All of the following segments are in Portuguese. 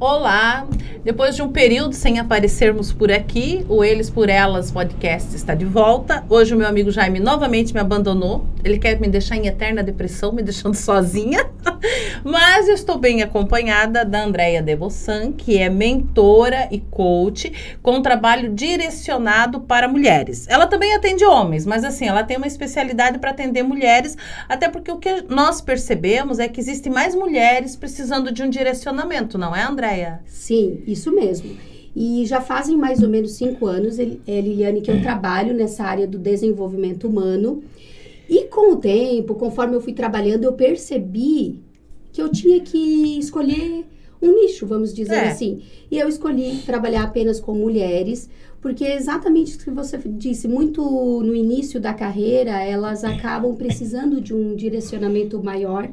Olá! Depois de um período sem aparecermos por aqui, o Eles por Elas podcast está de volta. Hoje o meu amigo Jaime novamente me abandonou. Ele quer me deixar em eterna depressão, me deixando sozinha. Mas eu estou bem acompanhada da Andréia Debossan, que é mentora e coach com um trabalho direcionado para mulheres. Ela também atende homens, mas assim, ela tem uma especialidade para atender mulheres, até porque o que nós percebemos é que existem mais mulheres precisando de um direcionamento, não é, Andréia? Sim, isso mesmo. E já fazem mais ou menos 5 anos, Liliane, que eu trabalho nessa área do desenvolvimento humano. E com o tempo, conforme eu fui trabalhando, eu percebi que eu tinha que escolher um nicho, vamos dizer assim. E eu escolhi trabalhar apenas com mulheres, porque é exatamente o que você disse, muito no início da carreira, elas acabam precisando de um direcionamento maior.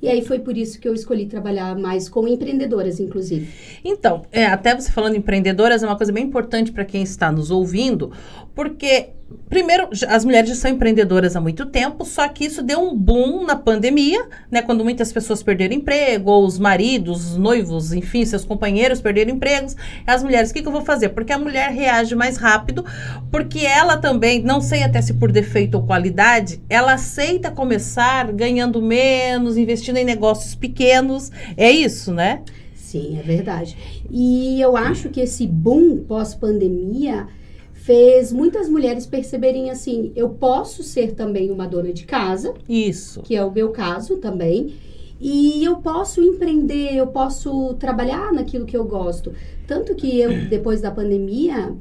E aí foi por isso que eu escolhi trabalhar mais com empreendedoras, inclusive. Então, até você falando em empreendedoras, é uma coisa bem importante para quem está nos ouvindo, porque, primeiro, as mulheres já são empreendedoras há muito tempo, só que isso deu um boom na pandemia, né? Quando muitas pessoas perderam emprego, ou os maridos, os noivos, enfim, seus companheiros perderam empregos. As mulheres, o que eu vou fazer? Porque a mulher reage mais rápido, porque ela também, não sei até se por defeito ou qualidade, ela aceita começar ganhando menos, investindo em negócios pequenos. É isso, né? Sim, é verdade. E eu acho que esse boom pós-pandemia fez muitas mulheres perceberem assim, eu posso ser também uma dona de casa. Isso. Que é o meu caso também. E eu posso empreender, eu posso trabalhar naquilo que eu gosto. Tanto que eu, depois da pandemia,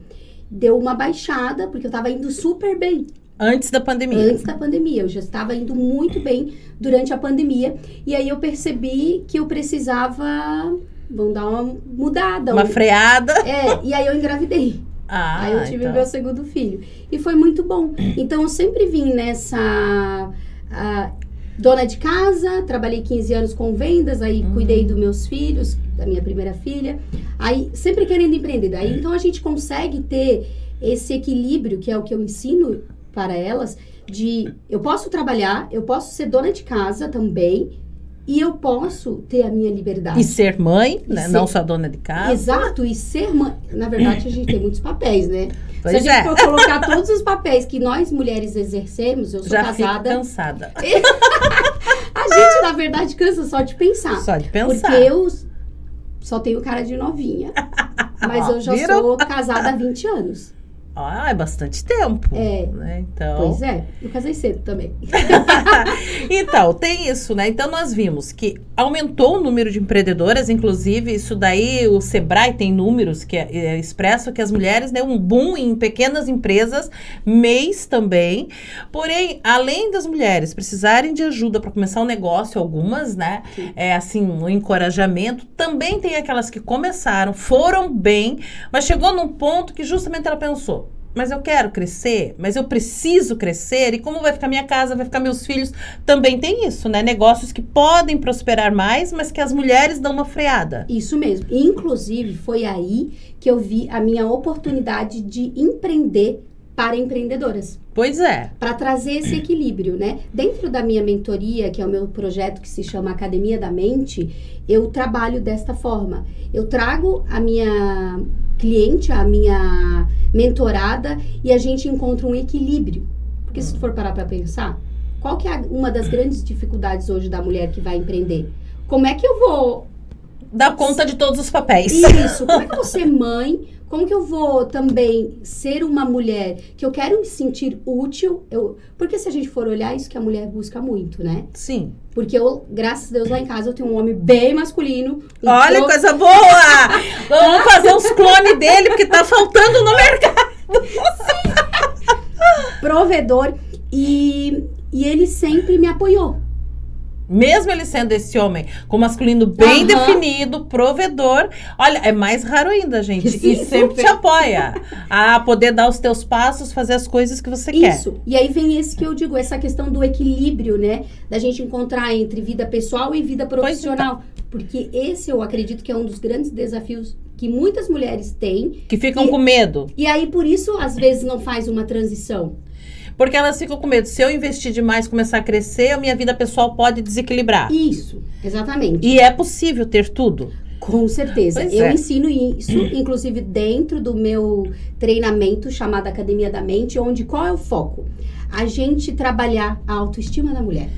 deu uma baixada, porque eu estava indo super bem. Antes da pandemia. Antes da pandemia. Eu já estava indo muito bem durante a pandemia. E aí eu percebi que eu precisava, vamos dar uma mudada. Uma freada. E aí eu engravidei. Aí eu tive meu segundo filho. E foi muito bom. Então, eu sempre vim nessa dona de casa, trabalhei 15 anos com vendas, aí cuidei dos meus filhos, da minha primeira filha. Aí, sempre querendo empreender. Aí, então, a gente consegue ter esse equilíbrio, que é o que eu ensino para elas, de eu posso trabalhar, eu posso ser dona de casa também, e eu posso ter a minha liberdade. E ser mãe, né? Não só dona de casa. Exato, e ser mãe. Na verdade, a gente tem muitos papéis, né? Pois Se a gente for colocar todos os papéis que nós mulheres exercemos, eu sou já casada. Fico cansada. A gente, na verdade, cansa só de pensar. Só de pensar. Porque eu só tenho cara de novinha. Mas eu já sou casada há 20 anos. É bastante tempo. Né? Então... Pois é, eu casei cedo também. Então, tem isso, né? Então, nós vimos que aumentou o número de empreendedoras, inclusive, isso daí, o Sebrae tem números que expressam que as mulheres, né, um boom em pequenas empresas, mês também. Porém, além das mulheres precisarem de ajuda para começar um negócio, algumas, né? Assim, um encorajamento, também tem aquelas que começaram, foram bem, mas chegou num ponto que justamente ela pensou, mas eu quero crescer, mas eu preciso crescer, e como vai ficar minha casa, vai ficar meus filhos, também tem isso, né? Negócios que podem prosperar mais, mas que as mulheres dão uma freada. Isso mesmo. Inclusive, foi aí que eu vi a minha oportunidade de empreender para empreendedoras. Pois é. Para trazer esse equilíbrio, né? Dentro da minha mentoria, que é o meu projeto que se chama Academia da Mente, eu trabalho desta forma. Eu trago a minha cliente, a minha mentorada, e a gente encontra um equilíbrio. Porque se tu for parar para pensar, qual que é uma das grandes dificuldades hoje da mulher que vai empreender? Como é que eu vou dar conta de todos os papéis? Isso. Como é que eu vou ser mãe? Como que eu vou também ser uma mulher que eu quero me sentir útil? Porque se a gente for olhar, isso que a mulher busca muito, né? Sim. Porque eu, graças a Deus, lá em casa eu tenho um homem bem masculino. Olha, coisa boa! Vamos fazer uns clones dele, porque tá faltando no mercado. Sim. Provedor. E ele sempre me apoiou. Mesmo ele sendo esse homem com masculino bem definido, provedor, olha, é mais raro ainda, gente. Sim, e sempre te apoia a poder dar os teus passos, fazer as coisas que você quer. Isso. E aí vem esse que eu digo, essa questão do equilíbrio, né? Da gente encontrar entre vida pessoal e vida profissional. Porque esse eu acredito que é um dos grandes desafios que muitas mulheres têm. Que ficam com medo. E aí, por isso, às vezes, não faz uma transição. Porque elas ficam com medo. Se eu investir demais, começar a crescer, a minha vida pessoal pode desequilibrar. Isso, exatamente. E é possível ter tudo? Com certeza. Pois Eu é. ensino isso, inclusive dentro do meu treinamento chamado Academia da Mente, onde qual é o foco? A gente trabalhar a autoestima da mulher.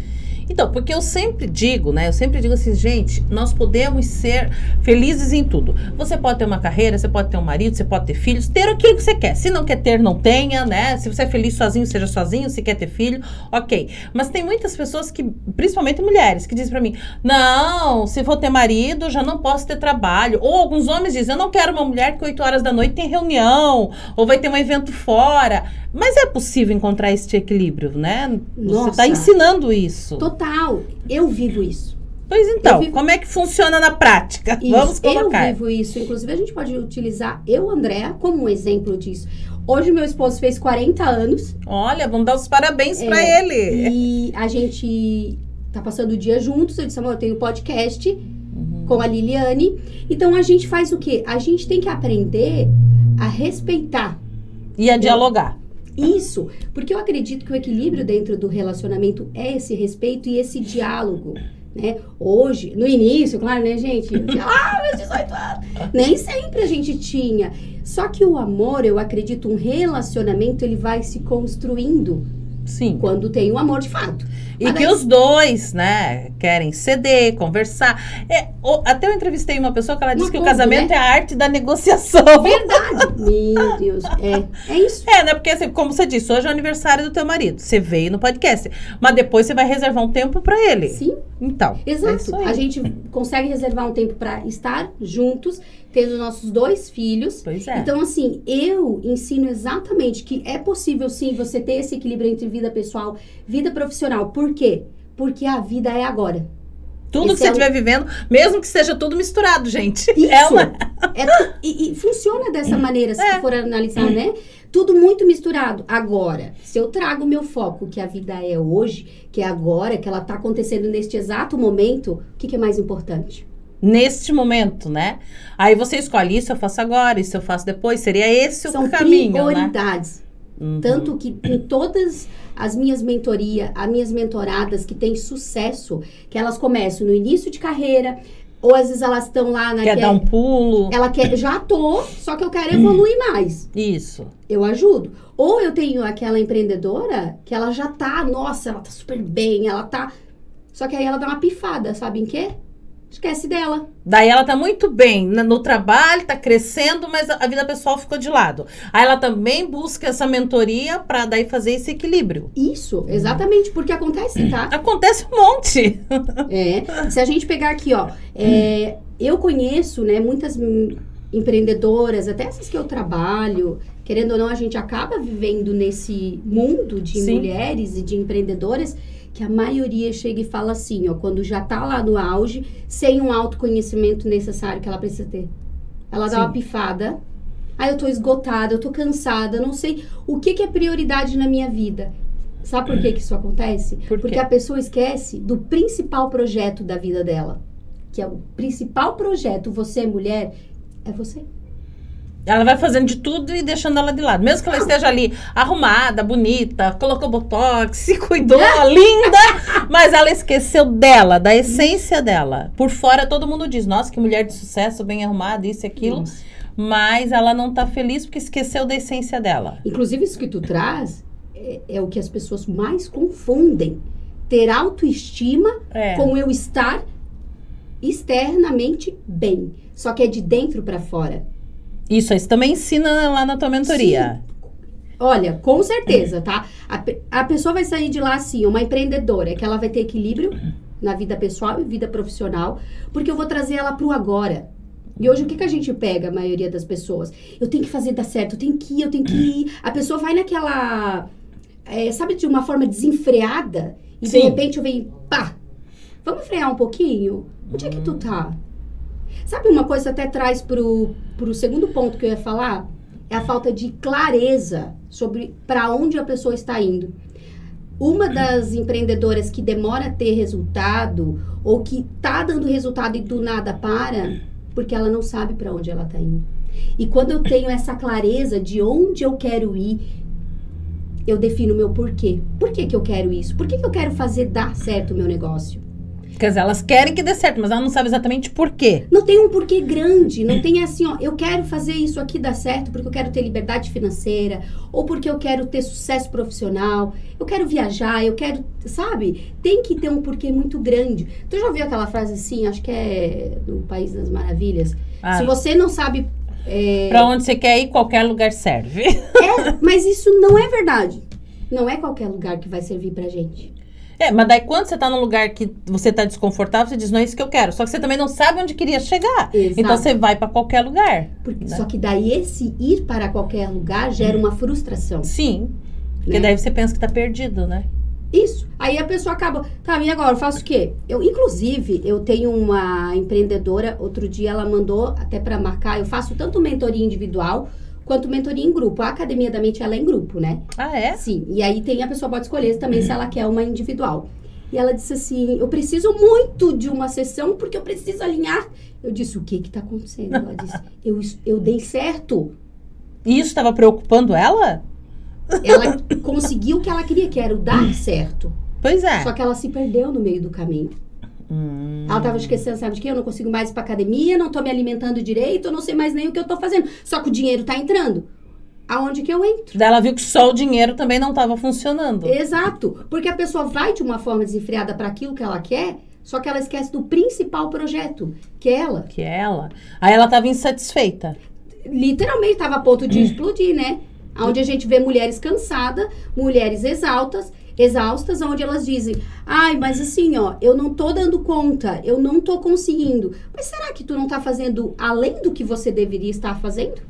Então, porque eu sempre digo, né? Eu sempre digo assim, gente, nós podemos ser felizes em tudo. Você pode ter uma carreira, você pode ter um marido, você pode ter filhos, ter aquilo que você quer. Se não quer ter, não tenha, né? Se você é feliz sozinho, seja sozinho. Se quer ter filho, ok. Mas tem muitas pessoas que, principalmente mulheres, que dizem pra mim, não, se for ter marido, já não posso ter trabalho. Ou alguns homens dizem, eu não quero uma mulher que 8 horas da noite tem reunião, ou vai ter um evento fora. Mas é possível encontrar esse equilíbrio, né? Você Nossa. está ensinando isso. Total. Eu vivo isso. Pois então, Eu vivo- como é que funciona na prática? Isso, Vamos colocar. eu vivo isso. Inclusive, a gente pode utilizar eu, Andréa, como um exemplo disso. Hoje, meu esposo fez 40 anos. Olha, vamos dar os parabéns pra ele. E a gente tá passando o dia juntos. Eu disse, amor, eu tenho podcast com a Liliane. Então, a gente faz o quê? A gente tem que aprender a respeitar E a dialogar. isso. Porque eu acredito que o equilíbrio dentro do relacionamento é esse respeito e esse diálogo. Né? Hoje, no início, claro, né, gente? Eu tinha, meus 18 anos. Nem sempre a gente tinha. Só que o amor, eu acredito, um relacionamento, ele vai se construindo Sim. quando tem um amor de fato. E Mas que daí- os dois, né, querem ceder, conversar. Até eu entrevistei uma pessoa que ela disse Um que o acordo, casamento né? é a arte da negociação. Verdade. Meu Deus. É isso. É, né? Porque, assim, como você disse, hoje é o aniversário do teu marido. Você veio no podcast. Mas depois você vai reservar um tempo pra ele. Sim, Então. É exato. isso aí. A gente consegue reservar um tempo para estar juntos, tendo nossos 2 filhos. Pois é. Então, assim, eu ensino exatamente que é possível, sim, você ter esse equilíbrio entre vida pessoal e vida profissional. Por quê? Porque a vida é agora. Tudo que esse você é o- estiver vivendo, mesmo que seja tudo misturado, gente. Isso. É uma... E funciona dessa maneira, se É. for analisar, né? Tudo muito misturado. Agora, se eu trago o meu foco, que a vida é hoje, que é agora, que ela tá acontecendo neste exato momento, o que é mais importante? Neste momento, né? Aí você escolhe, isso eu faço agora, isso eu faço depois. Seria esse São o caminho, né? prioridades. Uhum. Tanto que em todas as minhas mentorias, as minhas mentoradas que têm sucesso, que elas começam no início de carreira, ou às vezes elas estão lá na Quer dar um pulo. ela quer, já tô, só que eu quero evoluir mais. Isso. Eu ajudo. Ou eu tenho aquela empreendedora que ela já tá, nossa, ela tá super bem, ela tá. Só que aí ela dá uma pifada, sabe em quê? Esquece dela. Daí ela tá muito bem no trabalho, tá crescendo, mas a vida pessoal ficou de lado. Aí ela também busca essa mentoria pra daí fazer esse equilíbrio. Isso, exatamente, porque acontece, tá? Acontece um monte. Se a gente pegar aqui, ó, eu conheço, né, muitas empreendedoras, até essas que eu trabalho, querendo ou não, a gente acaba vivendo nesse mundo de Sim. mulheres e de empreendedoras, que a maioria chega e fala assim, ó, quando já tá lá no auge, sem um autoconhecimento necessário que ela precisa ter. Ela dá Sim. uma pifada, eu tô esgotada, eu tô cansada, não sei o que é prioridade na minha vida. Sabe por que isso acontece? Por quê? Porque a pessoa esquece do principal projeto da vida dela. Que é o principal projeto, você mulher, é você. Ela vai fazendo de tudo e deixando ela de lado. Mesmo que ela esteja ali arrumada, bonita, colocou botox, se cuidou, linda, mas ela esqueceu dela, da essência dela. Por fora todo mundo diz, nossa, que mulher de sucesso, bem arrumada, isso e aquilo. Isso. Mas ela não tá feliz porque esqueceu da essência dela. Inclusive, isso que tu traz é o que as pessoas mais confundem. Ter autoestima com eu estar externamente bem. Só que é de dentro pra fora. Isso aí você também ensina lá na tua mentoria. Olha, com certeza, tá? A pessoa vai sair de lá assim, uma empreendedora, que ela vai ter equilíbrio na vida pessoal e vida profissional, porque eu vou trazer ela pro agora. E hoje, o que a gente pega, a maioria das pessoas? Eu tenho que fazer dar certo, eu tenho que ir. A pessoa vai naquela, sabe, de uma forma desenfreada, e Sim. de repente eu venho, pá, vamos frear um pouquinho? Onde é que tu tá? Sabe uma coisa até traz pro segundo ponto que eu ia falar? É a falta de clareza sobre para onde a pessoa está indo. Uma das empreendedoras que demora a ter resultado ou que tá dando resultado e do nada para, porque ela não sabe para onde ela tá indo. E quando eu tenho essa clareza de onde eu quero ir, eu defino o meu porquê. Por que eu quero isso? Por que eu quero fazer dar certo o meu negócio? Porque elas querem que dê certo, mas ela não sabe exatamente por quê. Não tem um porquê grande, não tem assim, ó, eu quero fazer isso aqui dar certo porque eu quero ter liberdade financeira, ou porque eu quero ter sucesso profissional, eu quero viajar, eu quero, sabe? Tem que ter um porquê muito grande. Tu já ouviu aquela frase assim, acho que é no País das Maravilhas? Se você não sabe... Pra onde você quer ir, qualquer lugar serve. Mas isso não é verdade. Não é qualquer lugar que vai servir pra gente. Mas daí quando você tá num lugar que você tá desconfortável, você diz, não é isso que eu quero. Só que você também não sabe onde queria chegar. Exato. Então você vai pra qualquer lugar. Né? Só que daí esse ir para qualquer lugar gera uma frustração. Sim. Porque daí você pensa que tá perdido, né? Isso. Aí a pessoa acaba, tá, e agora? Eu faço o quê? Inclusive, eu tenho uma empreendedora, outro dia ela mandou até pra marcar, eu faço tanto mentoria individual quanto mentoria em grupo. A Academia da Mente, ela é em grupo, né? Ah, é? Sim. E aí a pessoa pode escolher também se ela quer uma individual. E ela disse assim, eu preciso muito de uma sessão porque eu preciso alinhar. Eu disse, o que tá acontecendo? Ela disse, eu dei certo. E isso estava preocupando ela? Ela conseguiu o que ela queria, que era o dar certo. Pois é. Só que ela se perdeu no meio do caminho. Ela tava esquecendo, sabe de quê? Eu não consigo mais ir pra academia, não tô me alimentando direito, eu não sei mais nem o que eu tô fazendo. Só que o dinheiro tá entrando. Aonde que eu entro? Daí ela viu que só o dinheiro também não estava funcionando. Exato. Porque a pessoa vai de uma forma desenfreada para aquilo que ela quer, só que ela esquece do principal projeto, que é ela. Que é ela. Aí ela tava insatisfeita. Literalmente tava a ponto de explodir, né? Onde a gente vê mulheres cansadas, mulheres exaustas, onde elas dizem, ai, mas assim, ó, eu não tô dando conta, eu não tô conseguindo. Mas será que tu não tá fazendo além do que você deveria estar fazendo?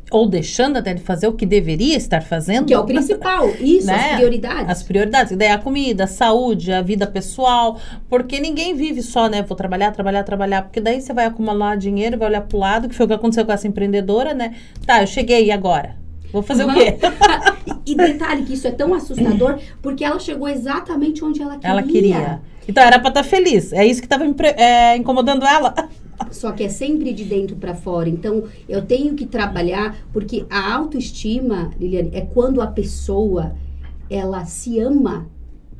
Ou deixando até de fazer o que deveria estar fazendo. Que é o principal, isso, né? As prioridades. As prioridades, daí a comida, a saúde, a vida pessoal, porque ninguém vive só, né, vou trabalhar, porque daí você vai acumular dinheiro, vai olhar pro lado, que foi o que aconteceu com essa empreendedora, né? Tá, eu cheguei, e agora? Vou fazer o quê? E detalhe que isso é tão assustador, porque ela chegou exatamente onde ela queria. Ela queria. Então era pra estar feliz. É isso que estava incomodando ela. Só que é sempre de dentro para fora. Então, eu tenho que trabalhar, porque a autoestima, Liliane, é quando a pessoa, ela se ama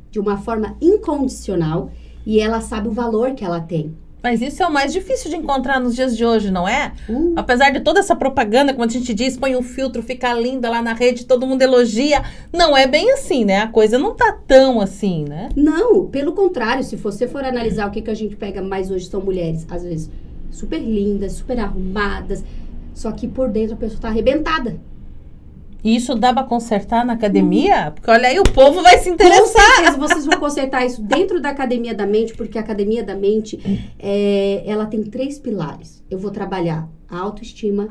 de uma forma incondicional e ela sabe o valor que ela tem. Mas isso é o mais difícil de encontrar nos dias de hoje, não é? Apesar de toda essa propaganda, como a gente diz, põe um filtro, fica linda lá na rede, todo mundo elogia. Não é bem assim, né? A coisa não tá tão assim, né? Não, pelo contrário, se você for analisar o que a gente pega mais hoje são mulheres, às vezes, super lindas, super arrumadas, só que por dentro a pessoa tá arrebentada. E isso dá pra consertar na academia? Porque olha aí, o povo vai se interessar. Com certeza, vocês vão consertar isso dentro da Academia da Mente, porque a Academia da Mente, ela tem 3 pilares. Eu vou trabalhar a autoestima,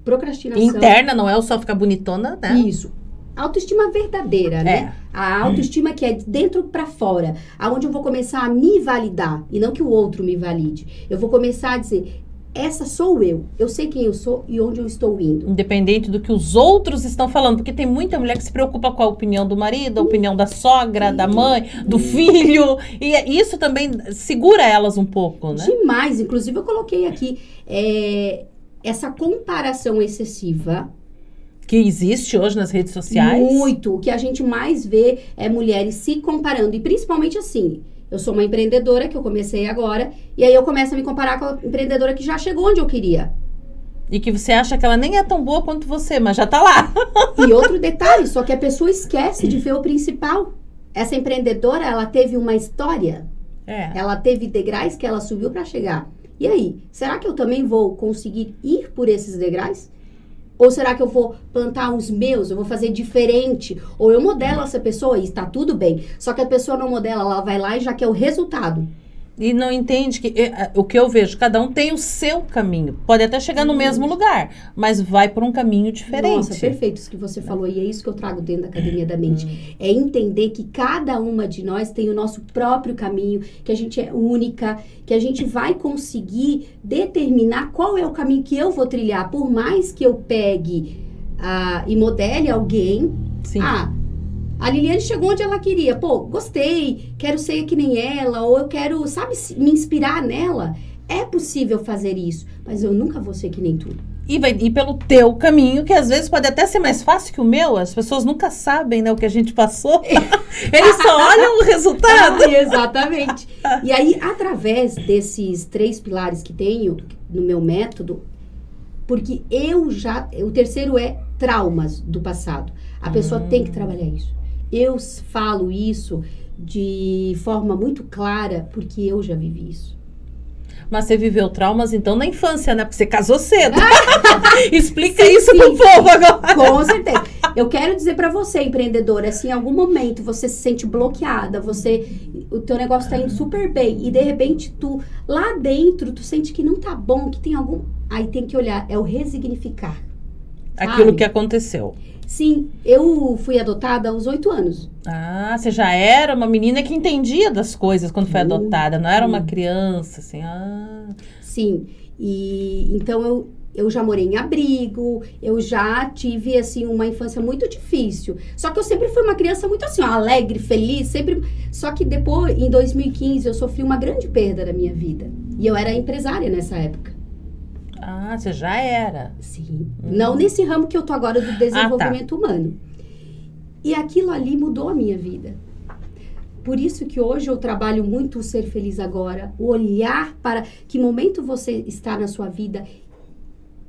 procrastinação... Interna, não é o só ficar bonitona, né? Isso. Autoestima verdadeira, né? A autoestima que é de dentro pra fora. Aonde eu vou começar a me validar, e não que o outro me valide. Eu vou começar a dizer... Essa sou eu. Eu sei quem eu sou e onde eu estou indo. Independente do que os outros estão falando. Porque tem muita mulher que se preocupa com a opinião do marido, a opinião da sogra, da mãe, do filho. E isso também segura elas um pouco, né? Demais. Inclusive, eu coloquei aqui essa comparação excessiva. Que existe hoje nas redes sociais. Muito. O que a gente mais vê é mulheres se comparando. E principalmente assim... Eu sou uma empreendedora que eu comecei agora, e aí eu começo a me comparar com a empreendedora que já chegou onde eu queria. E que você acha que ela nem é tão boa quanto você, mas já tá lá. E outro detalhe, só que a pessoa esquece de ver o principal. Essa empreendedora, ela teve uma história. Ela teve degraus que ela subiu para chegar. E aí, será que eu também vou conseguir ir por esses degraus? Ou será que eu vou plantar os meus, eu vou fazer diferente? Ou eu modelo essa pessoa e está tudo bem. Só que a pessoa não modela, ela vai lá e já quer o resultado. E não entende que o que eu vejo, cada um tem o seu caminho. Pode até chegar no mesmo lugar, mas vai por um caminho diferente. Nossa, perfeito isso que você falou. E é isso que eu trago dentro da Academia da Mente. É entender que cada uma de nós tem o nosso próprio caminho, que a gente é única, que a gente vai conseguir determinar qual é o caminho que eu vou trilhar. Por mais que eu pegue e modele alguém... Sim. A Liliane chegou onde ela queria. Pô, gostei, quero ser que nem ela, ou eu quero, sabe, me inspirar nela. É possível fazer isso, mas eu nunca vou ser que nem tu. E vai ir pelo teu caminho, que às vezes pode até ser mais fácil que o meu. As pessoas nunca sabem, né, o que a gente passou. Eles só olham o resultado. Exatamente. E aí, através desses 3 pilares que tenho no meu método, porque o terceiro é traumas do passado. A pessoa tem que trabalhar isso. Eu falo isso de forma muito clara, porque eu já vivi isso. Mas você viveu traumas, então, na infância, né? Porque você casou cedo. Explica isso sim. pro povo agora. Com certeza. Eu quero dizer pra você, empreendedora, se em algum momento você se sente bloqueada, o teu negócio tá indo super bem, e de repente lá dentro, tu sente que não tá bom, que tem algum... Aí tem que olhar, é o resignificar. Aquilo que aconteceu. Sim, eu fui adotada aos 8 anos. Ah, você já era uma menina que entendia das coisas quando foi adotada, não era uma criança, assim, Sim, e então eu já morei em abrigo, eu já tive, assim, uma infância muito difícil. Só que eu sempre fui uma criança muito, assim, alegre, feliz, sempre... Só que depois, em 2015, eu sofri uma grande perda na minha vida. E eu era empresária nessa época. Ah, você já era. Sim. Não nesse ramo que eu tô agora do desenvolvimento humano. E aquilo ali mudou a minha vida. Por isso que hoje eu trabalho muito o ser feliz agora. O olhar para que momento você está na sua vida.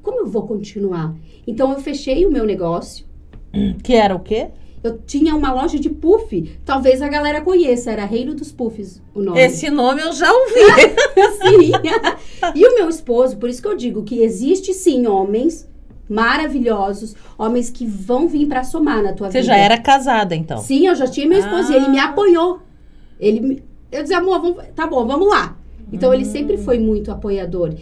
Como eu vou continuar? Então eu fechei o meu negócio. Que era o quê? Eu tinha uma loja de puff. Talvez a galera conheça. Era Reino dos Puffs o nome. Esse nome eu já ouvi. Sim. E o meu esposo, por isso que eu digo que existe sim homens maravilhosos, homens que vão vir pra somar na tua vida. Você já era casada, então? Sim, eu já tinha meu esposo e ele me apoiou. Eu dizia, amor, tá bom, vamos lá. Então ele sempre foi muito apoiador.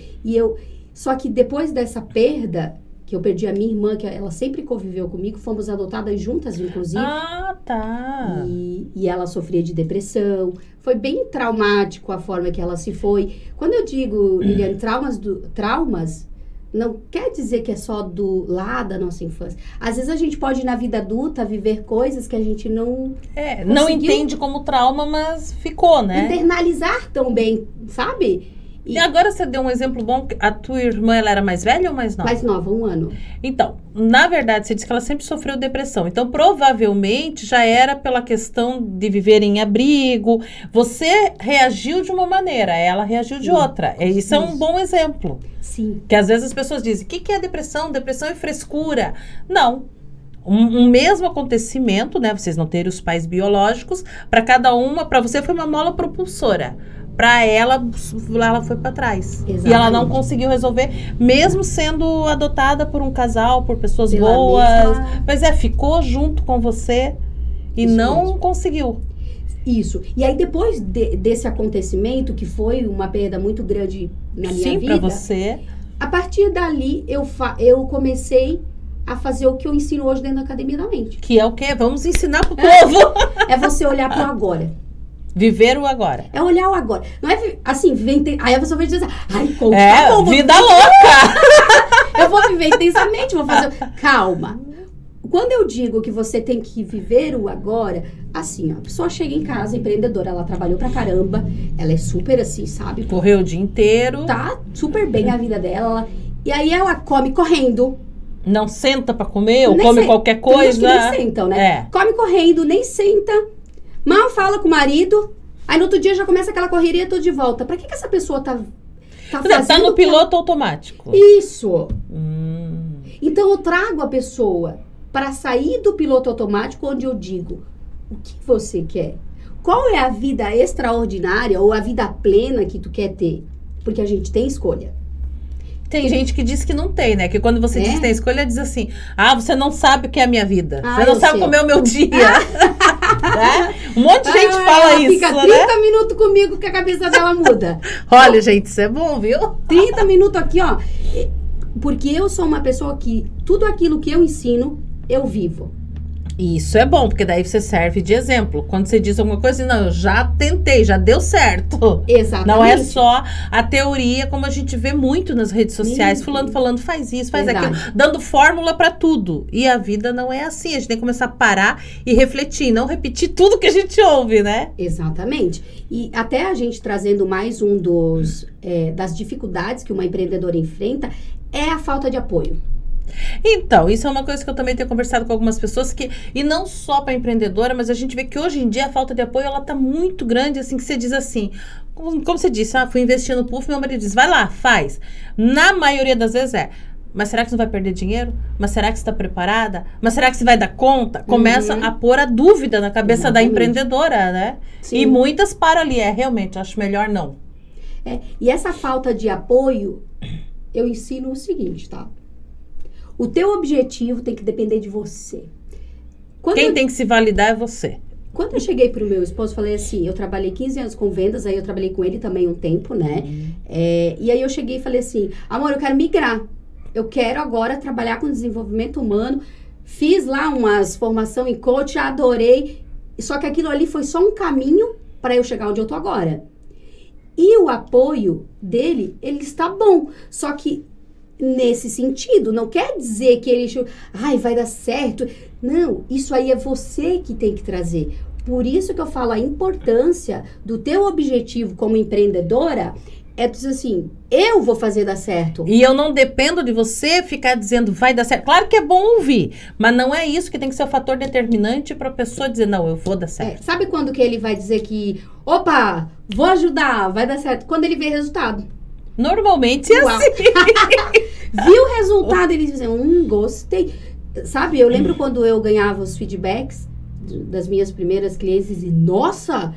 Só que depois dessa perda, que eu perdi a minha irmã, que ela sempre conviveu comigo, fomos adotadas juntas, inclusive. Ah, tá. E ela sofria de depressão. Foi bem traumático a forma que ela se foi. Quando eu digo, Liliane, traumas, não quer dizer que é só lá da nossa infância. Às vezes a gente pode, na vida adulta, viver coisas que a gente não não entende como trauma, mas ficou, né? Internalizar tão bem, sabe? E agora você deu um exemplo bom. A tua irmã, ela era mais velha ou mais nova? Mais nova, 1 ano. Então, na verdade, você disse que ela sempre sofreu depressão. Então, provavelmente, já era pela questão de viver em abrigo. Você reagiu de uma maneira, ela reagiu de outra. Isso é um bom exemplo. Sim. Que às vezes as pessoas dizem, o que é depressão? Depressão é frescura. Não. Um mesmo acontecimento, né? Vocês não terem os pais biológicos, para cada uma, para você foi uma mola propulsora. Para ela foi para trás. Exatamente. E ela não conseguiu resolver, mesmo sendo adotada por um casal, por pessoas boas. Mas ficou junto com você e Isso não mesmo. Conseguiu. Isso. E aí, depois desse acontecimento, que foi uma perda muito grande na minha vida... Sim, para você. A partir dali, eu comecei a fazer o que eu ensino hoje dentro da Academia da Mente. Que é o quê? Vamos ensinar pro povo. É você olhar pro agora. Viver o agora. É olhar o agora. Não é assim, aí a pessoa vai dizer, ai, vida louca! Eu vou viver intensamente, vou fazer... Calma. Quando eu digo que você tem que viver o agora, assim, ó, a pessoa chega em casa, empreendedora, ela trabalhou pra caramba, ela é super assim, sabe? Correu o dia inteiro. Tá super bem a vida dela, e aí ela come correndo. Não senta pra comer, ou come qualquer coisa. Tem uns que nem sentam, né? Come correndo, nem senta. Mal fala com o marido, aí no outro dia já começa aquela correria toda de volta. Pra que essa pessoa tá fazendo... Tá no piloto automático. Isso. Então eu trago a pessoa para sair do piloto automático, onde eu digo, o que você quer? Qual é a vida extraordinária ou a vida plena que tu quer ter? Porque a gente tem escolha. Tem gente que diz que não tem, né? Que quando você diz que tem escolha, diz assim, você não sabe o que é a minha vida. Você não sabe como é o meu dia. Né? Um monte de gente fala isso, fica 30 minutos comigo que a cabeça dela muda. Olha, gente, isso é bom, viu? 30 minutos aqui, ó. Porque eu sou uma pessoa que tudo aquilo que eu ensino, eu vivo. E isso é bom, porque daí você serve de exemplo. Quando você diz alguma coisa, não, eu já tentei, já deu certo. Exatamente. Não é só a teoria, como a gente vê muito nas redes sociais, fulano falando, faz isso, faz Verdade. aquilo, dando fórmula pra tudo. E a vida não é assim, a gente tem que começar a parar e refletir, não repetir tudo que a gente ouve, né? Exatamente. E até a gente trazendo mais um das dificuldades que uma empreendedora enfrenta é a falta de apoio. Então, isso é uma coisa que eu também tenho conversado com algumas pessoas e não só para empreendedora, mas a gente vê que hoje em dia a falta de apoio, ela tá muito grande, assim, que você diz assim, como você disse, fui investir no Puff, meu marido diz, vai lá, faz. Na maioria das vezes mas será que você não vai perder dinheiro? Mas será que você está preparada? Mas será que você vai dar conta? Começa a pôr a dúvida na cabeça da empreendedora, né? Sim. E muitas param ali, realmente, acho melhor não. E essa falta de apoio, eu ensino o seguinte, tá? O teu objetivo tem que depender de você. Quem tem que se validar é você. Quando eu cheguei pro meu esposo, falei assim, eu trabalhei 15 anos com vendas, aí eu trabalhei com ele também um tempo, né? E aí eu cheguei e falei assim, amor, eu quero migrar. Eu quero agora trabalhar com desenvolvimento humano. Fiz lá umas formação em coach, adorei. Só que aquilo ali foi só um caminho para eu chegar onde eu tô agora. E o apoio dele, ele está bom. Só que nesse sentido, não quer dizer que ele... Ai, vai dar certo. Não, isso aí é você que tem que trazer. Por isso que eu falo a importância do teu objetivo como empreendedora é dizer assim, eu vou fazer dar certo. E eu não dependo de você ficar dizendo vai dar certo. Claro que é bom ouvir, mas não é isso que tem que ser o fator determinante para a pessoa dizer, não, eu vou dar certo. Sabe quando que ele vai dizer que, opa, vou ajudar, vai dar certo? Quando ele vê resultado. Normalmente é assim. Viu o resultado, ele diz, gostei. Sabe, eu lembro quando eu ganhava os feedbacks das minhas primeiras clientes, e nossa,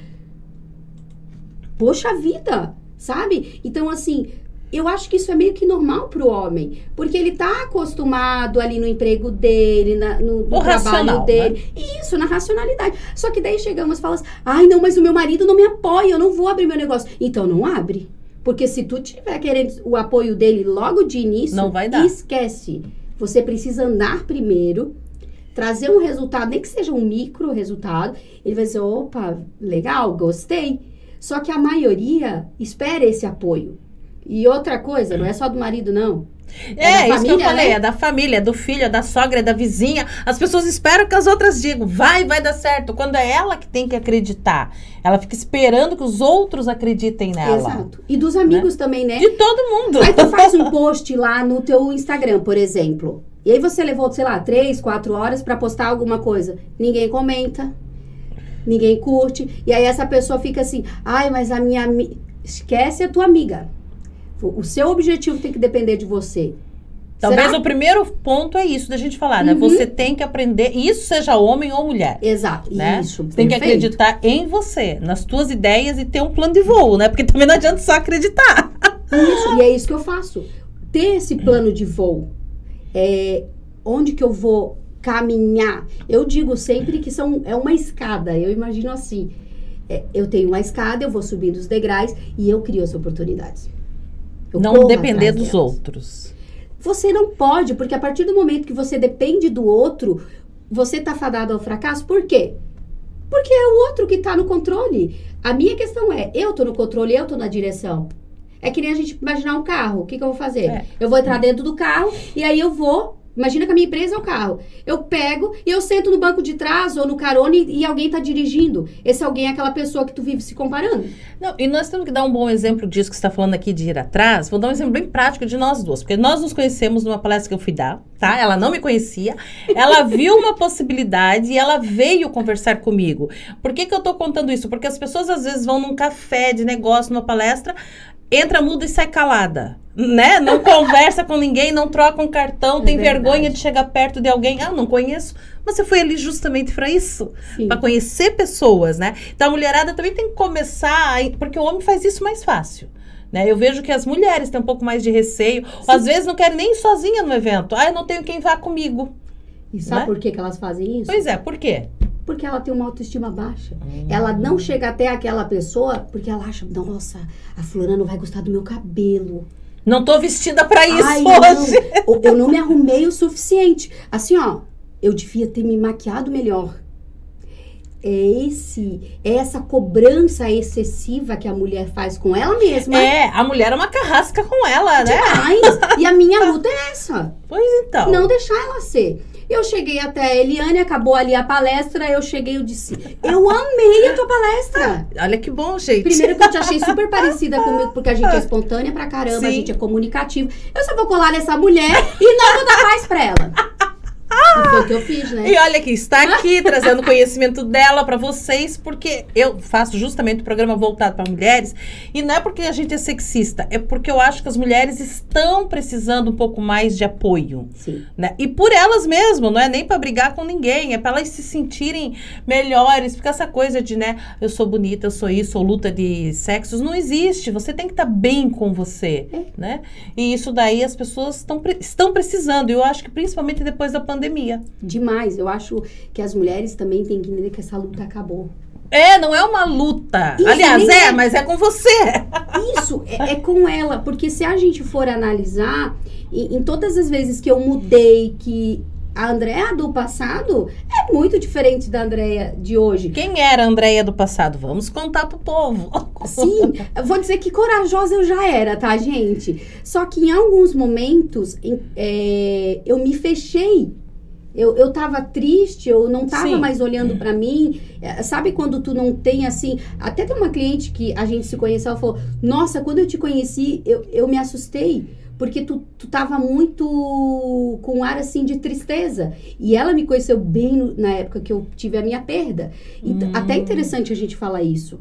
poxa vida, sabe? Então, assim, eu acho que isso é meio que normal pro homem, porque ele tá acostumado ali no emprego dele, no trabalho dele. Né? Isso, na racionalidade. Só que daí chegamos e falamos, ai, não, mas o meu marido não me apoia, eu não vou abrir meu negócio. Então, não abre. Porque se tu tiver querendo o apoio dele logo de início, não vai dar. Esquece. Você precisa andar primeiro, trazer um resultado, nem que seja um micro resultado. Ele vai dizer, opa, legal, gostei. Só que a maioria espera esse apoio. E outra coisa, não é só do marido, não. É isso que eu falei, né? É da família, é do filho, é da sogra, é da vizinha. As pessoas esperam que as outras digam, vai dar certo. Quando é ela que tem que acreditar. Ela fica esperando que os outros acreditem nela. Exato. E dos amigos também, né? De todo mundo. Aí tu faz um post lá no teu Instagram, por exemplo. E aí você levou, sei lá, 3, 4 horas pra postar alguma coisa. Ninguém comenta. Ninguém curte. E aí essa pessoa fica assim, ai, mas a minha amiga... Esquece a tua amiga. O seu objetivo tem que depender de você. Talvez o primeiro ponto é isso da gente falar, né? Você tem que aprender, isso seja homem ou mulher. Exato, né? Isso. Você tem que acreditar em você, nas tuas ideias e ter um plano de voo, né? Porque também não adianta só acreditar. Isso, e é isso que eu faço. Ter esse plano de voo. Onde que eu vou caminhar? Eu digo sempre que é uma escada. Eu imagino assim. Eu tenho uma escada, eu vou subindo os degraus e eu crio as oportunidades. Não depender dos outros. Você não pode, porque a partir do momento que você depende do outro, você tá fadado ao fracasso. Por quê? Porque é o outro que tá no controle. A minha questão eu tô no controle, eu tô na direção. É que nem a gente imaginar um carro. O que eu vou fazer? Eu vou entrar dentro do carro e aí eu vou... Imagina que a minha empresa é o carro. Eu pego e eu sento no banco de trás ou no carona e alguém tá dirigindo. Esse alguém é aquela pessoa que tu vive se comparando. Não, e nós temos que dar um bom exemplo disso que você está falando aqui de ir atrás. Vou dar um exemplo bem prático de nós duas. Porque nós nos conhecemos numa palestra que eu fui dar, tá? Ela não me conhecia. Ela viu uma possibilidade e ela veio conversar comigo. Por que eu tô contando isso? Porque as pessoas às vezes vão num café de negócio, numa palestra... Entra muda e sai calada, né? Não conversa com ninguém, não troca um cartão, tem vergonha de chegar perto de alguém. Ah, não conheço. Mas você foi ali justamente para isso, para conhecer pessoas, né? Então a mulherada também tem que começar, porque o homem faz isso mais fácil. Né? Eu vejo que as mulheres têm um pouco mais de receio, ou às vezes não querem nem ir sozinha no evento. Ah, eu não tenho quem vá comigo. E sabe por que elas fazem isso? Pois é, por quê? Porque ela tem uma autoestima baixa. Ela não chega até aquela pessoa porque ela acha, nossa, a fulana não vai gostar do meu cabelo. Não tô vestida pra isso hoje. Eu não me arrumei o suficiente. Assim, ó, eu devia ter me maquiado melhor. É essa cobrança excessiva que a mulher faz com ela mesma. A mulher é uma carrasca com ela, né? Demais. E a minha luta é essa. Pois então. Não deixar ela ser. Eu cheguei até a Eliane, acabou ali a palestra, eu disse, eu amei a tua palestra. Olha que bom, gente. Primeiro que eu te achei super parecida comigo, porque a gente é espontânea pra caramba, Sim. a gente é comunicativo. Eu só vou colar nessa mulher e não vou dar paz pra ela. E foi o que eu fiz, né? E olha aqui, está aqui trazendo conhecimento dela para vocês, porque eu faço justamente o programa voltado para mulheres, e não é porque a gente é sexista, é porque eu acho que as mulheres estão precisando um pouco mais de apoio. Sim. Né? E por elas mesmas, não é nem para brigar com ninguém, é para elas se sentirem melhores, porque essa coisa de, né, eu sou bonita, eu sou isso, ou luta de sexos, não existe. Você tem que estar bem com você, né? E isso daí as pessoas estão precisando, e eu acho que principalmente depois da pandemia. Demais. Eu acho que as mulheres também têm que entender que essa luta acabou. Não é uma luta. Isso, aliás, mas é com você. Isso, é com ela. Porque se a gente for analisar, em todas as vezes que eu mudei, que a Andréa do passado é muito diferente da Andréa de hoje. Quem era a Andréa do passado? Vamos contar pro povo. Sim, eu vou dizer que corajosa eu já era, tá, gente? Só que em alguns momentos eu me fechei. Eu tava triste, eu não tava mais olhando pra mim. Sabe quando tu não tem, assim... Até tem uma cliente que a gente se conheceu, ela falou, nossa, quando eu te conheci, eu me assustei. Porque tu tava muito com um ar, assim, de tristeza. E ela me conheceu bem na época que eu tive a minha perda. Então, até é interessante a gente falar isso.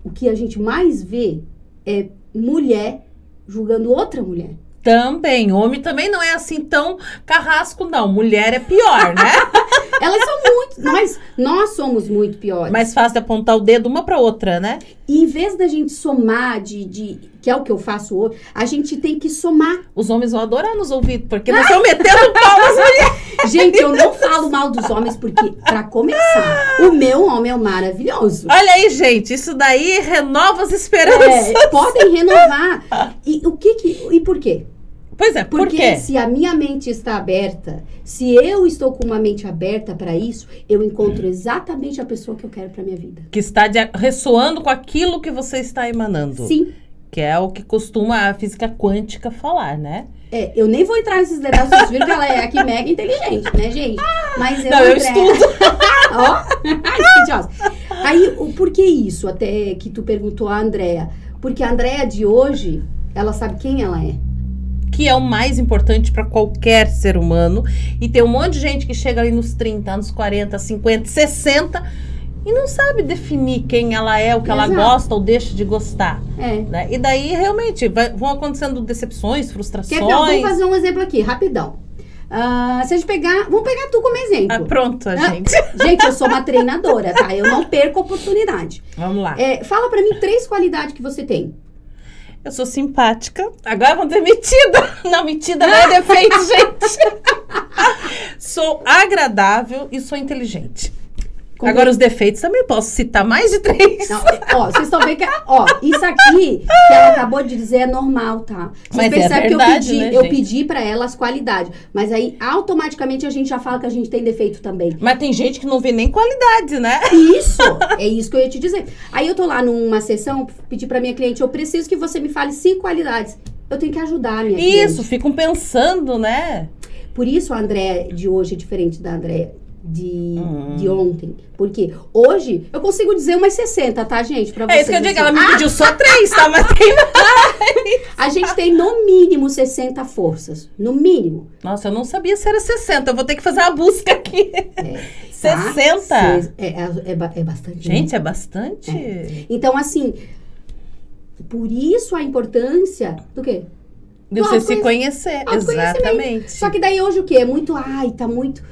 O que a gente mais vê é mulher julgando outra mulher. Também. Homem também não é assim tão carrasco, não. Mulher é pior, né? Elas são muito... Nós somos muito piores. Mais fácil de apontar o dedo uma pra outra, né? E em vez da gente somar, que é o que eu faço hoje, a gente tem que somar. Os homens vão adorar nos ouvidos, porque nós estamos metendo pau nas mulheres. Gente, eu não falo mal dos homens, porque, pra começar, o meu homem é maravilhoso. Olha aí, gente, isso daí renova as esperanças. Podem renovar. E por quê? Pois é, por quê? Porque se a minha mente está aberta, se eu estou com uma mente aberta para isso, eu encontro exatamente a pessoa que eu quero para minha vida. Que está ressoando com aquilo que você está emanando. Sim. Que é o que costuma a física quântica falar, né? Eu nem vou entrar nesses detalhes, vocês viram que ela é aqui mega inteligente, né, gente? Mas eu estudo. Ó, estudiosa. Aí, por que isso? Até que tu perguntou a Andréa. Porque a Andréa de hoje, ela sabe quem ela é. Que é o mais importante para qualquer ser humano. E tem um monte de gente que chega ali nos 30, anos 40, 50, 60 e não sabe definir quem ela é, o que ela gosta ou deixa de gostar. Né? E daí, realmente, vão acontecendo decepções, frustrações. Vamos fazer um exemplo aqui, rapidão. Se a gente vamos pegar tu como exemplo. Pronto, gente. Gente, eu sou uma treinadora, tá? Eu não perco oportunidade. Vamos lá. Fala pra mim 3 qualidades que você tem. Eu sou simpática. Agora vão ter metida. Não, metida não é defeito, gente. Sou agradável e sou inteligente. Agora, os defeitos também posso citar mais de 3. Não, vocês estão vendo que... isso aqui que ela acabou de dizer é normal, tá? Vocês percebem que eu pedi pra ela as qualidades. Mas aí, automaticamente, a gente já fala que a gente tem defeito também. Mas tem gente que não vê nem qualidade, né? Isso! É isso que eu ia te dizer. Aí, eu tô lá numa sessão, pedi pra minha cliente, eu preciso que você me fale 5 qualidades. Eu tenho que ajudar a minha cliente. Isso, ficam pensando, né? Por isso, a Andréa de hoje é diferente da Andréa de ontem. Porque hoje eu consigo dizer umas 60, tá, gente? Pra vocês. É isso que eu digo, ela me pediu só 3, tá? Mas tem mais. A gente tem no mínimo 60 forças. No mínimo. Nossa, eu não sabia se era 60. Eu vou ter que fazer uma busca aqui. 60? Tá? É bastante. Gente, né? é bastante. Então, assim, por isso a importância do quê? De você se conhecer. Exatamente. Só que daí hoje o quê? É muito, tá muito...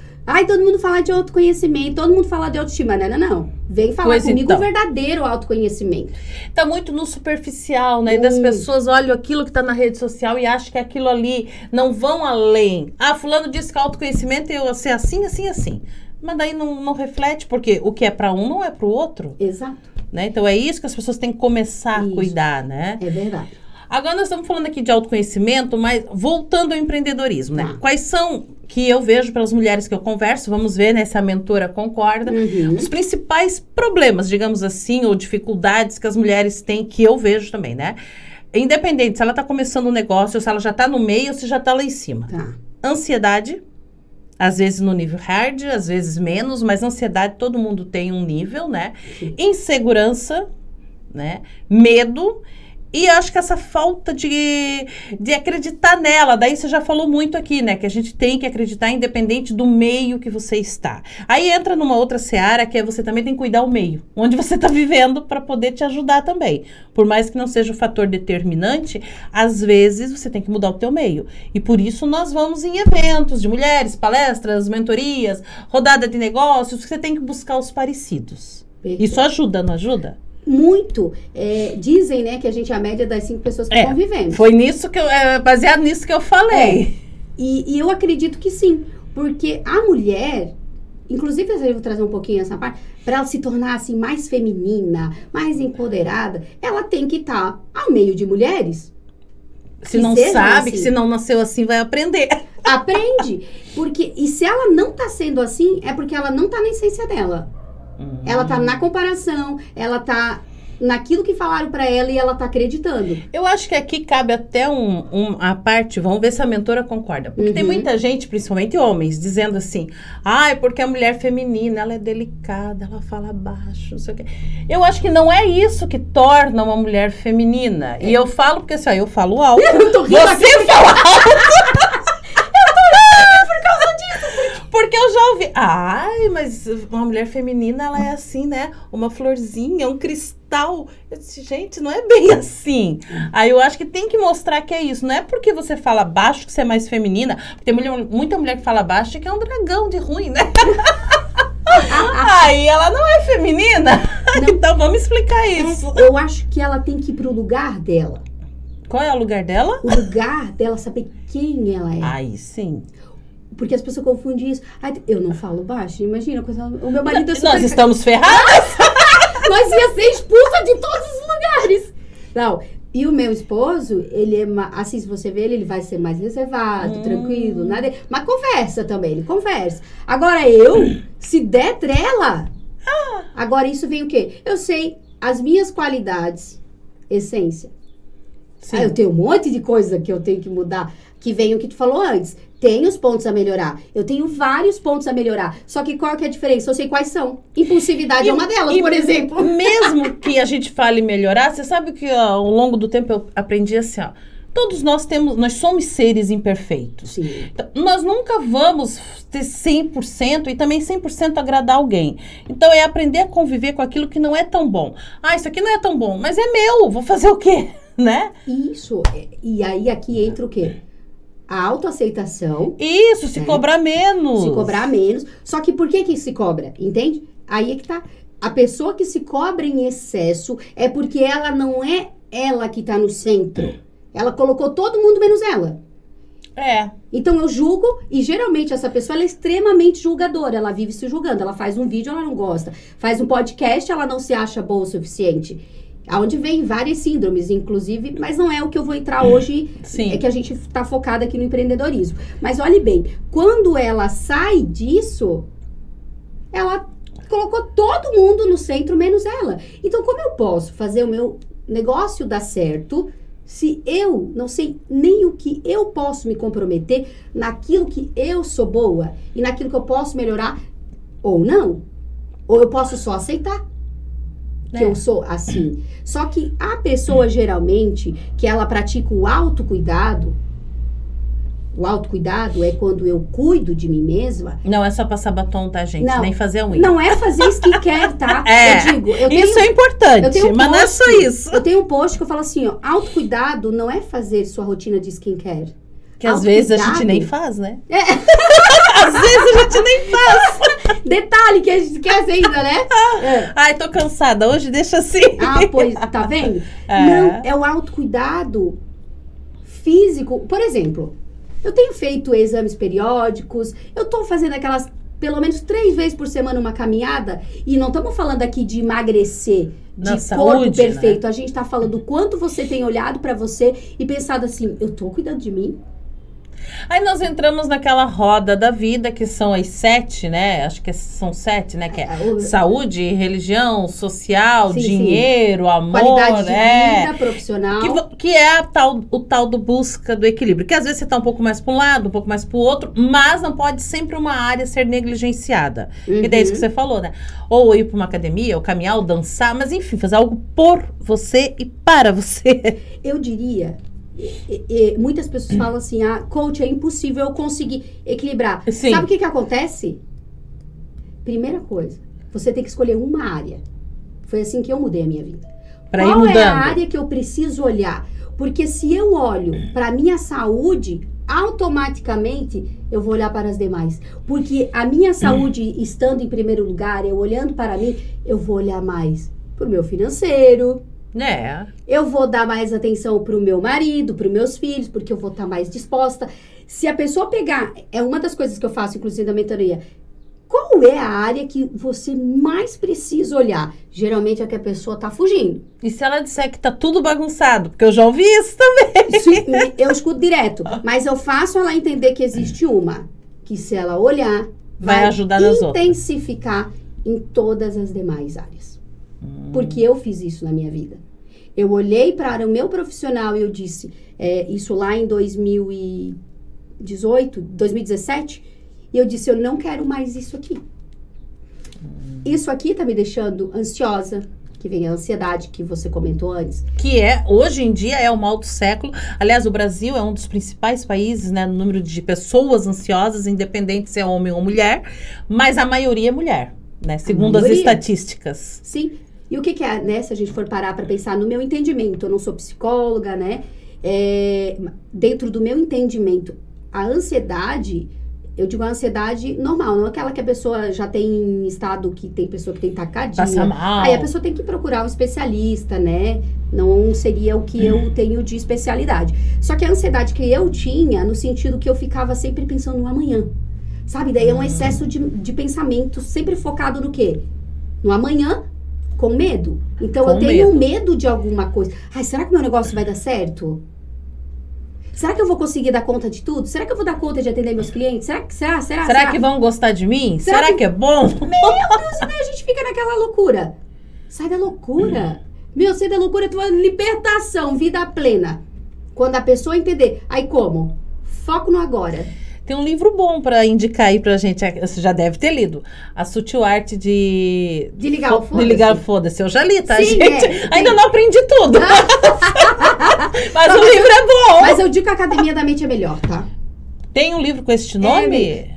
todo mundo fala de autoconhecimento, todo mundo fala de autoestima. Não. Vem falar comigo o verdadeiro autoconhecimento. Tá muito no superficial, né? E das pessoas olham aquilo que tá na rede social e acham que aquilo ali não vão além. Fulano disse que autoconhecimento é ser assim, assim, assim. Mas daí não reflete, porque o que é pra um não é pro outro. Exato. Né? Então é isso que as pessoas têm que começar a cuidar, né? É verdade. Agora nós estamos falando aqui de autoconhecimento, mas voltando ao empreendedorismo, né? Quais são... que eu vejo pelas mulheres que eu converso, vamos ver, né, se a mentora concorda, os principais problemas, digamos assim, ou dificuldades que as mulheres têm, que eu vejo também, né? Independente se ela está começando um negócio, ou se ela já está no meio, ou se já está lá em cima. Tá. Ansiedade, às vezes no nível hard, às vezes menos, mas ansiedade todo mundo tem um nível, né? Insegurança, né? Medo. E eu acho que essa falta de acreditar nela, daí você já falou muito aqui, né? Que a gente tem que acreditar independente do meio que você está. Aí entra numa outra seara, que é você também tem que cuidar o meio, onde você está vivendo, para poder te ajudar também. Por mais que não seja o fator determinante, às vezes você tem que mudar o teu meio. E por isso nós vamos em eventos de mulheres, palestras, mentorias, rodada de negócios, você tem que buscar os parecidos. Perfeito. Isso ajuda, não ajuda? Muito. Dizem, né, que a gente é a média das 5 pessoas que convivemos. Foi nisso que baseado nisso que eu falei. E eu acredito que sim. Porque a mulher, inclusive eu vou trazer um pouquinho essa parte, para ela se tornar assim mais feminina, mais empoderada, ela tem que estar ao meio de mulheres. Se não sabe, assim, que se não nasceu assim, vai aprender. Aprende. E se ela não tá sendo assim, é porque ela não tá na essência dela. Ela tá na comparação, ela tá naquilo que falaram pra ela e ela tá acreditando. Eu acho que aqui cabe até a parte, vamos ver se a mentora concorda. Porque tem muita gente, principalmente homens, dizendo assim, porque a mulher feminina, ela é delicada, ela fala baixo, não sei o quê. Eu acho que não é isso que torna uma mulher feminina. E eu falo, porque assim, eu falo alto, você fala alto. Porque eu já ouvi, mas uma mulher feminina, ela é assim, né? Uma florzinha, um cristal. Eu disse, gente, não é bem assim. Aí eu acho que tem que mostrar que é isso. Não é porque você fala baixo que você é mais feminina. Porque tem muita mulher que fala baixo que é um dragão de ruim, né? Aí ela não é feminina. Não. Então vamos explicar isso. Eu acho que ela tem que ir pro lugar dela. Qual é o lugar dela? O lugar dela saber quem ela é. Aí sim. Porque as pessoas confundem isso. Eu não falo baixo, imagina. O meu marido é super... Nós estamos ferradas? Nós ia ser expulsa de todos os lugares. Não, e o meu esposo, ele é... Assim, se você ver ele vai ser mais reservado, tranquilo, nada... Mas conversa também, ele conversa. Agora se der trela... Agora isso vem o quê? Eu sei as minhas qualidades, essência. Eu tenho um monte de coisa que eu tenho que mudar, que vem o que tu falou antes. Tem os pontos a melhorar. Eu tenho vários pontos a melhorar. Só que qual que é a diferença? Eu sei quais são. Impulsividade é uma delas, por exemplo. Mesmo que a gente fale melhorar, você sabe que ao longo do tempo eu aprendi assim, todos nós somos seres imperfeitos. Sim. Então, nós nunca vamos ter 100% e também 100% agradar alguém. Então, é aprender a conviver com aquilo que não é tão bom. Isso aqui não é tão bom, mas é meu, vou fazer o quê? Né? Isso. E aí, aqui entra o quê? A autoaceitação. Isso, se cobrar menos. Se cobrar menos. Só que por que se cobra? Entende? Aí é que tá. A pessoa que se cobra em excesso é porque ela não é ela que tá no centro. Ela colocou todo mundo menos ela. Então eu julgo e geralmente essa pessoa ela é extremamente julgadora. Ela vive se julgando. Ela faz um vídeo, ela não gosta. Faz um podcast, ela não se acha boa o suficiente. Aonde vem várias síndromes, inclusive, mas não é o que eu vou entrar hoje, é que a gente tá focada aqui no empreendedorismo. Mas olhe bem, quando ela sai disso, ela colocou todo mundo no centro, menos ela. Então, como eu posso fazer o meu negócio dar certo, se eu não sei nem o que eu posso me comprometer naquilo que eu sou boa e naquilo que eu posso melhorar ou não? Ou eu posso só aceitar que eu sou assim. Só que a pessoa, geralmente, que ela pratica o autocuidado é quando eu cuido de mim mesma. Não é só passar batom, tá, gente? Não, nem fazer a unha. Não é fazer skincare, tá? Eu digo, isso é importante, mas não é só isso. Eu tenho um post que eu falo assim, autocuidado não é fazer sua rotina de skincare. Que às vezes a gente nem faz, né? Às vezes a gente nem faz. Detalhe que a gente esquece ainda, né? Tô cansada. Hoje deixa assim. Pois, tá vendo? Não, é o autocuidado físico. Por exemplo, eu tenho feito exames periódicos. Eu tô fazendo aquelas, pelo menos 3 vezes por semana, uma caminhada. E não estamos falando aqui de emagrecer, de corpo perfeito. Né? A gente tá falando o quanto você tem olhado pra você e pensado assim, eu tô cuidando de mim. Aí nós entramos naquela roda da vida, que são as 7, né? Acho que são 7, né? Que é saúde, religião, social, dinheiro, amor. Qualidade de vida, profissional. Que é o tal do busca do equilíbrio. Que às vezes você tá um pouco mais para um lado, um pouco mais para o outro, mas não pode sempre uma área ser negligenciada. E daí é isso que você falou, né? Ou ir para uma academia, ou caminhar, ou dançar, mas enfim, fazer algo por você e para você. Eu diria... muitas pessoas falam assim, coach, é impossível eu conseguir equilibrar. Sim. Sabe o que acontece? Primeira coisa, você tem que escolher uma área. Foi assim que eu mudei a minha vida. Qual é a área que eu preciso olhar? Porque se eu olho para a minha saúde, automaticamente eu vou olhar para as demais. Porque a minha saúde estando em primeiro lugar, eu olhando para mim, eu vou olhar mais para o meu financeiro. Eu vou dar mais atenção pro meu marido, pros meus filhos, porque eu vou estar mais disposta. Se a pessoa pegar, é uma das coisas que eu faço, inclusive, na mentoria. Qual é a área que você mais precisa olhar? Geralmente é que a pessoa tá fugindo. E se ela disser que tá tudo bagunçado? Porque eu já ouvi isso também. Eu escuto direto. Mas eu faço ela entender que existe uma. Que se ela olhar, vai ajudar nas outras. Intensificar em todas as demais áreas. Porque eu fiz isso na minha vida. Eu olhei para o meu profissional e eu disse, isso lá em 2017, e eu disse, eu não quero mais isso aqui. Isso aqui tá me deixando ansiosa, que vem a ansiedade que você comentou antes. Que hoje em dia, é o mal do século. Aliás, o Brasil é um dos principais países, né, no número de pessoas ansiosas, independente se é homem ou mulher, mas a maioria é mulher, né, segundo as estatísticas. Sim. E o que é, né, se a gente for parar para pensar no meu entendimento, eu não sou psicóloga, né, dentro do meu entendimento, a ansiedade, eu digo a ansiedade normal, não aquela que a pessoa já tem em estado que tem pessoa que tem taquidez. Passa mal. Aí a pessoa tem que procurar um especialista, né, não seria o que eu tenho de especialidade. Só que a ansiedade que eu tinha, no sentido que eu ficava sempre pensando no amanhã, sabe, daí é um excesso de pensamento, sempre focado no quê? No amanhã, com medo. Então, eu tenho medo de alguma coisa. Ai, será que meu negócio vai dar certo? Será que eu vou conseguir dar conta de tudo? Será que eu vou dar conta de atender meus clientes? Será que vão gostar de mim? Será que é bom? Meu Deus, e daí a gente fica naquela loucura. Sai da loucura. Sai da loucura, tua libertação, vida plena. Quando a pessoa entender. Aí como? Foco no agora. Tem um livro bom pra indicar aí pra gente. Você já deve ter lido. A Sutil Arte de ligar o foda-se. De ligar o foda-se. Eu já li, tá, sim, gente? Ainda não aprendi tudo. Mas o livro é bom. Mas eu digo que a Academia da Mente é melhor, tá? Tem um livro com este nome?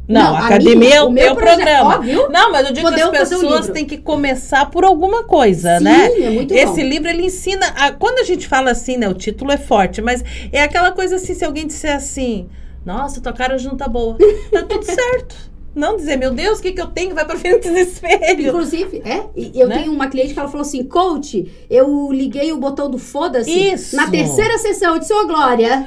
Não, a Academia é o meu programa. Óbvio. Não, mas eu digo que as pessoas têm que começar por alguma coisa, né? Sim, é muito bom. Esse livro, ele ensina... Quando a gente fala assim, né? O título é forte, mas é aquela coisa assim, se alguém disser assim... Nossa, tua cara hoje não tá boa. Tá tudo certo. Não dizer, meu Deus, o que eu tenho? Vai pra frente do espelho. Inclusive, eu tenho uma cliente que ela falou assim, coach, eu liguei o botão do foda-se na terceira sessão. Eu disse, ô Glória.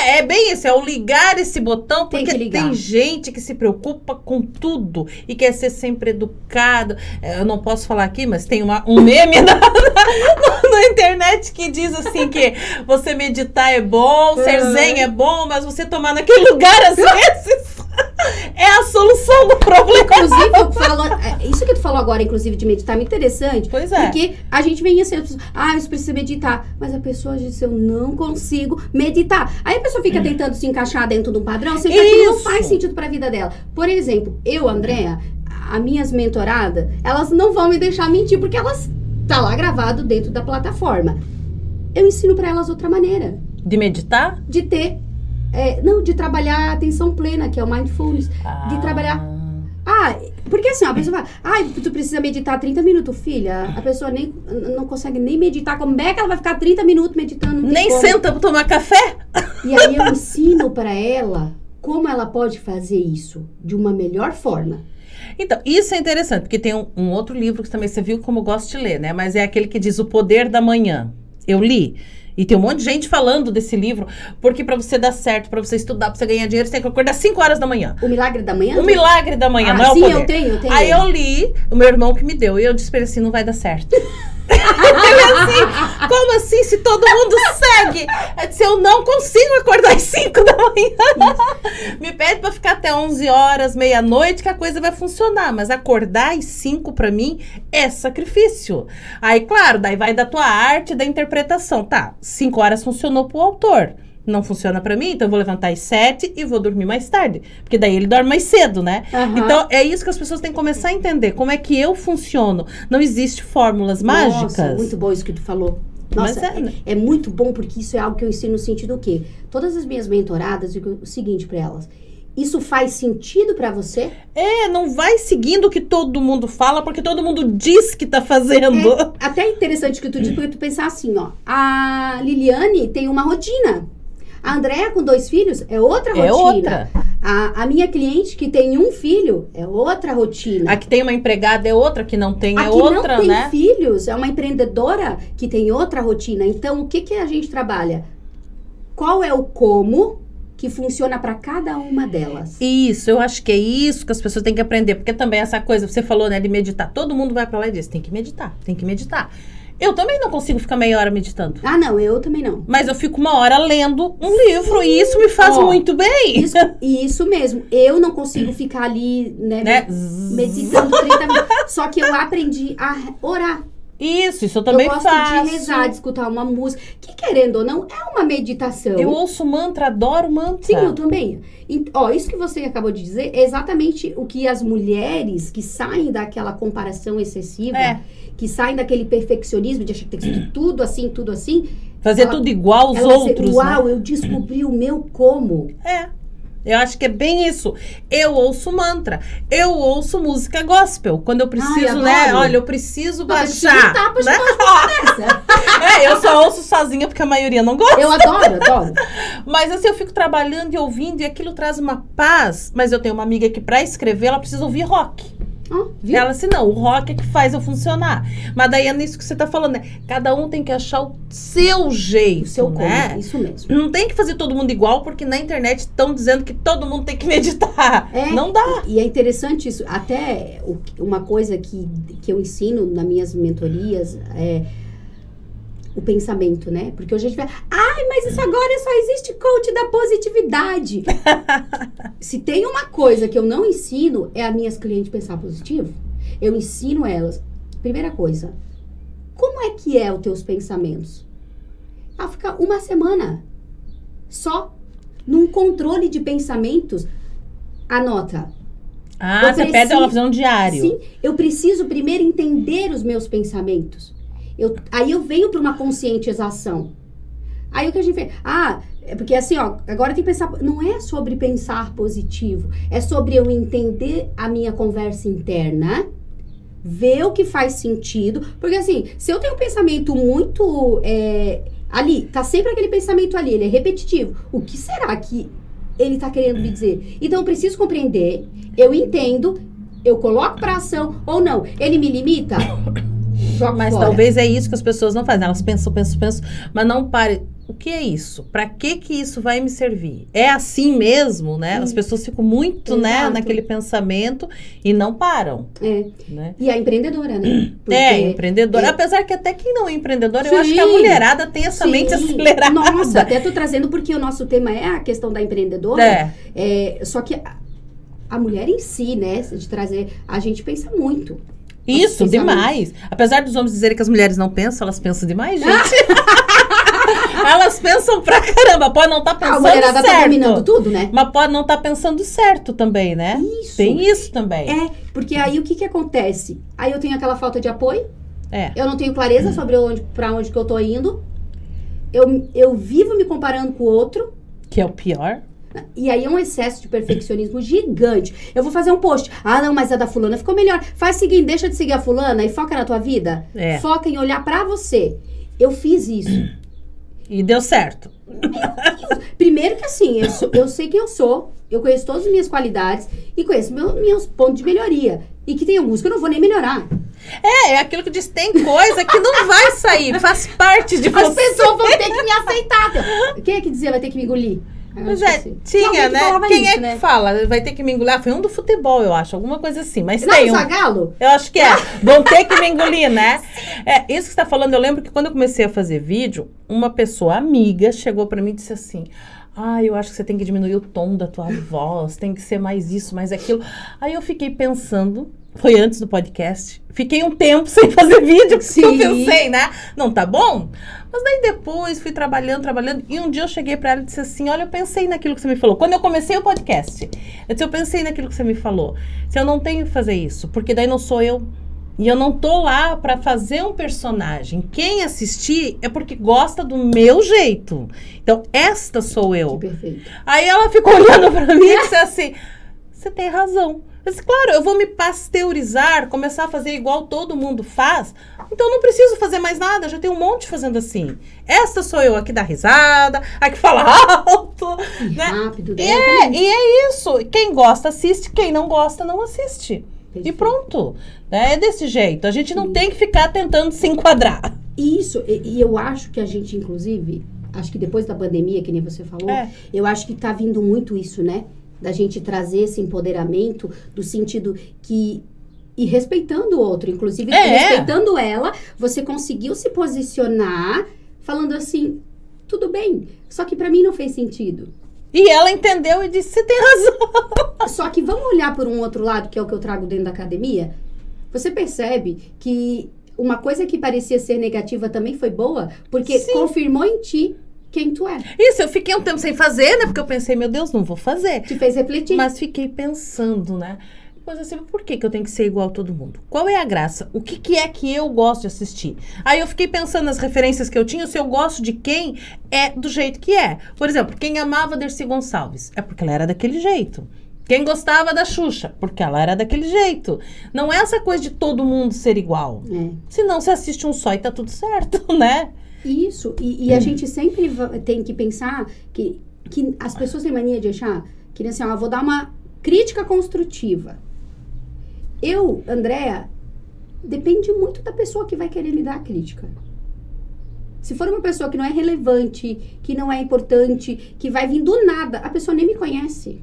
É bem isso, é o ligar esse botão, porque tem gente que se preocupa com tudo e quer ser sempre educado. Eu não posso falar aqui, mas tem um meme na internet que diz assim que você meditar é bom, ser zen é bom, mas você tomar naquele lugar às vezes é a solução do problema. Inclusive, isso que tu falou agora, inclusive, de meditar, é muito interessante. Pois é. Porque a gente vem assim, você precisa meditar. Mas a pessoa diz, eu não consigo meditar. Aí a pessoa fica tentando se encaixar dentro de um padrão, sendo que aquilo não faz sentido pra vida dela. Por exemplo, eu, Andréa, as minhas mentoradas, elas não vão me deixar mentir, porque elas tá lá gravado dentro da plataforma. Eu ensino pra elas outra maneira. De meditar? De ter... de trabalhar a atenção plena, que é o mindfulness. De trabalhar... porque assim, a pessoa fala, tu precisa meditar 30 minutos, filha. A pessoa não consegue nem meditar. Como é que ela vai ficar 30 minutos meditando? Nem senta pra tomar café? E aí eu ensino pra ela como ela pode fazer isso de uma melhor forma. Então, isso é interessante, porque tem um outro livro que também você viu como eu gosto de ler, né? Mas é aquele que diz O Poder da Manhã. Eu li. E tem um monte de gente falando desse livro, porque pra você dar certo, pra você estudar, pra você ganhar dinheiro, você tem que acordar 5 horas da manhã. O Milagre da Manhã? O Milagre da Manhã, não é o sim, poder. eu tenho. Aí eu li, o meu irmão que me deu, e eu disse pra ele assim, não vai dar certo. Ele assim, como assim se todo mundo segue? Eu disse, eu não consigo acordar às 5 da manhã. Me pede pra ficar até 11 horas, meia-noite, que a coisa vai funcionar. Mas acordar às 5 pra mim é sacrifício. Aí, claro, daí vai da tua arte, da interpretação. Tá, 5 horas funcionou pro autor. Não funciona pra mim, então eu vou levantar às 7 e vou dormir mais tarde. Porque daí ele dorme mais cedo, né? Uhum. Então, é isso que as pessoas têm que começar a entender. Como é que eu funciono. Não existe fórmulas mágicas. Nossa, muito bom isso que tu falou. Nossa, é muito bom, porque isso é algo que eu ensino no sentido do quê? Todas as minhas mentoradas, digo o seguinte pra elas. Isso faz sentido pra você? Não vai seguindo o que todo mundo fala, porque todo mundo diz que tá fazendo. Até interessante que tu diz, porque tu pensar assim, ó. A Liliane tem uma rotina. A Andréa com 2 filhos é outra rotina. É outra. A minha cliente que tem 1 filho é outra rotina. A que tem uma empregada é outra, que não tem é outra, né? A que não tem filhos é uma empreendedora que tem outra rotina. Então, o que a gente trabalha? Qual é o como que funciona para cada uma delas? Isso, eu acho que é isso que as pessoas têm que aprender. Porque também essa coisa, você falou, né, de meditar. Todo mundo vai pra lá e diz, tem que meditar, tem que meditar. Eu também não consigo ficar meia hora meditando. Ah, não, eu também não. Mas eu fico 1 hora lendo um livro e isso me faz muito bem. Isso mesmo. Eu não consigo ficar ali, né? Meditando 30 minutos. Só que eu aprendi a orar. Isso eu também faço. Eu gosto de rezar, de escutar uma música. Que, querendo ou não, é uma meditação. Eu ouço mantra, adoro mantra. Sim, eu também. Isso que você acabou de dizer é exatamente o que as mulheres que saem daquela comparação excessiva, que saem daquele perfeccionismo de achar que tem que ser tudo assim. Fazer tudo igual aos outros, uau, né? Eu descobri o meu como. Eu acho que é bem isso. Eu ouço mantra. Eu ouço música gospel. Quando eu preciso, né? Olha, eu preciso baixar. Eu só ouço sozinha porque a maioria não gosta. Eu adoro. Mas assim, eu fico trabalhando e ouvindo e aquilo traz uma paz. Mas eu tenho uma amiga que pra escrever, ela precisa ouvir rock. Ela assim, não, o rock é que faz eu funcionar. Mas daí é nisso que você tá falando, né? Cada um tem que achar o seu jeito, o seu né? Como, isso mesmo. Não tem que fazer todo mundo igual, porque na internet estão dizendo que todo mundo tem que meditar. Não dá. E é interessante isso. Até uma coisa que eu ensino nas minhas mentorias é o pensamento, né? Porque hoje a gente vai... mas isso agora só existe coach da positividade. Se tem uma coisa que eu não ensino, é as minhas clientes pensar positivo. Eu ensino elas. Primeira coisa, como é que os teus pensamentos? Ficar 1 semana só num controle de pensamentos. Anota. Você pede ela fazer um diário. Sim, eu preciso primeiro entender os meus pensamentos. Aí eu venho para uma conscientização. Aí o que a gente fez? Porque assim, agora tem que pensar... Não é sobre pensar positivo. É sobre eu entender a minha conversa interna, ver o que faz sentido. Porque assim, se eu tenho um pensamento muito... ali, tá sempre aquele pensamento ali, ele é repetitivo. O que será que ele tá querendo me dizer? Então eu preciso compreender, eu entendo, eu coloco pra ação ou não. Ele me limita? Mas talvez é isso que as pessoas não fazem. Elas pensam, mas não parem. O que é isso? Pra que isso vai me servir? É assim mesmo, né? As pessoas ficam muito, né, naquele pensamento e não param. Né? E a empreendedora, né? Empreendedora. Apesar que até quem não é empreendedora, eu acho que a mulherada tem essa mente acelerada. Nossa, até tô trazendo porque o nosso tema é a questão da empreendedora. Só que a mulher em si, né, de trazer, a gente pensa muito. Isso, demais. Apesar dos homens dizerem que as mulheres não pensam, elas pensam demais, gente. Elas pensam pra caramba. Pode não estar pensando certo. A mulherada tá dominando tudo, né? Mas pode não estar pensando certo também, né? Isso. Tem isso também. Porque aí o que acontece? Aí eu tenho aquela falta de apoio. Eu não tenho clareza sobre pra onde que eu tô indo. Eu vivo me comparando com o outro. Que é o pior. E aí é um excesso de perfeccionismo gigante. Eu vou fazer um post. Não, mas a da fulana ficou melhor. Faz o seguinte, deixa de seguir a fulana e foca na tua vida. Foca em olhar pra você. Eu fiz isso. E deu certo. Primeiro que assim, eu sei quem eu sou. Eu conheço todas as minhas qualidades. E conheço meus pontos de melhoria. E que tem alguns que eu não vou nem melhorar. É aquilo que diz, tem coisa que não vai sair. Faz parte de você. As pessoas vão ter que me aceitar. Quem é que dizia vai ter que me engolir? Mas tinha, né? Quem isso, é que né? fala? Vai ter que me engolir? Foi um do futebol, eu acho. Alguma coisa assim. Mas não, tem Zagallo? Eu acho que é. Vão ter que me engolir, né? Isso que você tá falando, eu lembro que quando eu comecei a fazer vídeo, uma pessoa amiga chegou pra mim e disse assim... eu acho que você tem que diminuir o tom da tua voz, tem que ser mais isso, mais aquilo. Aí eu fiquei pensando, foi antes do podcast, fiquei um tempo sem fazer vídeo, porque eu pensei, né? Não tá bom? Mas daí depois fui trabalhando, e um dia eu cheguei pra ela e disse assim, olha, eu pensei naquilo que você me falou. Quando eu comecei o podcast, eu pensei naquilo que você me falou. Se eu não tenho que fazer isso, porque daí não sou eu. E eu não tô lá pra fazer um personagem. Quem assistir é porque gosta do meu jeito. Então, esta sou eu. Que perfeito. Aí ela ficou olhando pra mim e disse assim, você tem razão. Eu disse, claro, eu vou me pasteurizar, começar a fazer igual todo mundo faz. Então, eu não preciso fazer mais nada. Já tem um monte fazendo assim. Esta sou eu, aqui dá risada, aqui fala alto. E né? rápido. E é isso. Quem gosta, assiste. Quem não gosta, não assiste. Perfeito. E pronto. É desse jeito. A gente não tem que ficar tentando se enquadrar. Isso. E eu acho que a gente, inclusive, acho que depois da pandemia, que nem você falou, eu acho que tá vindo muito isso, né? Da gente trazer esse empoderamento do sentido que... E respeitando o outro. Inclusive, respeitando ela, você conseguiu se posicionar falando assim, tudo bem. Só que pra mim não fez sentido. E ela entendeu e disse, você tem razão. Só que vamos olhar por um outro lado, que é o que eu trago dentro da academia. Você percebe que uma coisa que parecia ser negativa também foi boa, porque confirmou em ti quem tu é. Isso, eu fiquei um tempo sem fazer, né? Porque eu pensei, meu Deus, não vou fazer. Te fez refletir. Mas fiquei pensando, né? Mas assim, por que eu tenho que ser igual a todo mundo? Qual é a graça? O que é que eu gosto de assistir? Aí eu fiquei pensando nas referências que eu tinha, se eu gosto de quem é do jeito que é. Por exemplo, quem amava Dercy Gonçalves, é porque ela era daquele jeito. Quem gostava da Xuxa, porque ela era daquele jeito. Não é essa coisa de todo mundo ser igual. Senão você assiste um só e tá tudo certo, né? Isso. E a gente sempre tem que pensar que as pessoas têm mania de achar que assim, vou dar uma crítica construtiva. Eu, Andréa, depende muito da pessoa que vai querer me dar a crítica. Se for uma pessoa que não é relevante, que não é importante, que vai vir do nada, a pessoa nem me conhece.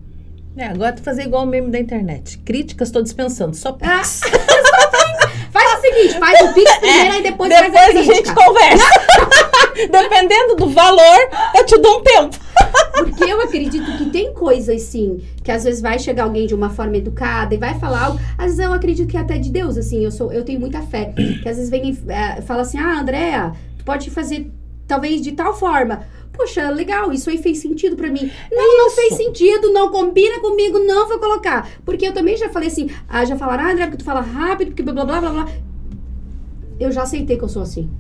Agora tu fazer igual o meme da internet. Críticas estou dispensando, só Pix. Faz o seguinte, faz o Pix primeiro e depois faz a crítica. Depois a gente conversa. Dependendo do valor, eu te dou um tempo. Porque eu acredito que tem coisas, sim, que às vezes vai chegar alguém de uma forma educada e vai falar algo. Às vezes eu acredito que é até de Deus, assim, eu tenho muita fé. Que às vezes vem e fala assim, Andréa, tu pode fazer talvez de tal forma. Poxa, legal, isso aí fez sentido pra mim. Não fez sentido, não combina comigo, não vou colocar. Porque eu também já falei assim, já falaram, André, porque tu fala rápido, porque blá, blá, blá, blá, blá. Eu já aceitei que eu sou assim.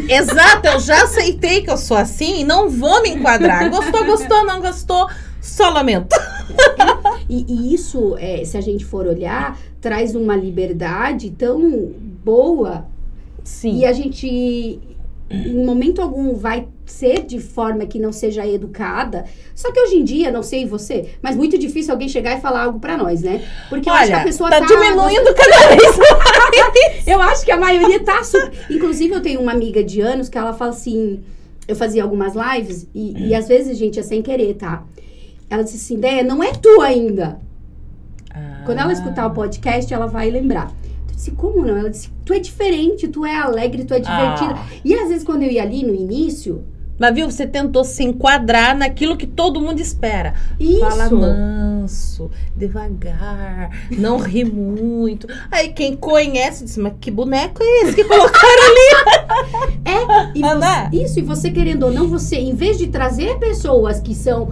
Exato, eu já aceitei que eu sou assim e não vou me enquadrar. Gostou, não gostou, só lamento. E isso, se a gente for olhar, traz uma liberdade tão boa. Sim. E a gente, em momento algum, vai ser de forma que não seja educada. Só que hoje em dia, não sei você, mas muito difícil alguém chegar e falar algo pra nós, né? Porque eu acho que a pessoa tá diminuindo cada vez mais. Eu acho que a maioria tá... Inclusive, eu tenho uma amiga de anos que ela fala assim... Eu fazia algumas lives e às vezes, gente, é sem querer, tá? Ela disse assim, Déia, não é tu ainda. Quando ela escutar o podcast, ela vai lembrar. Eu disse, como não? Ela disse, tu é diferente, tu é alegre, tu é divertida. E às vezes, quando eu ia ali no início... Mas viu, você tentou se enquadrar naquilo que todo mundo espera. Isso. Fala manso, devagar, não ri muito. Aí quem conhece diz, mas que boneco é esse que colocaram ali? E você querendo ou não, você, em vez de trazer pessoas que são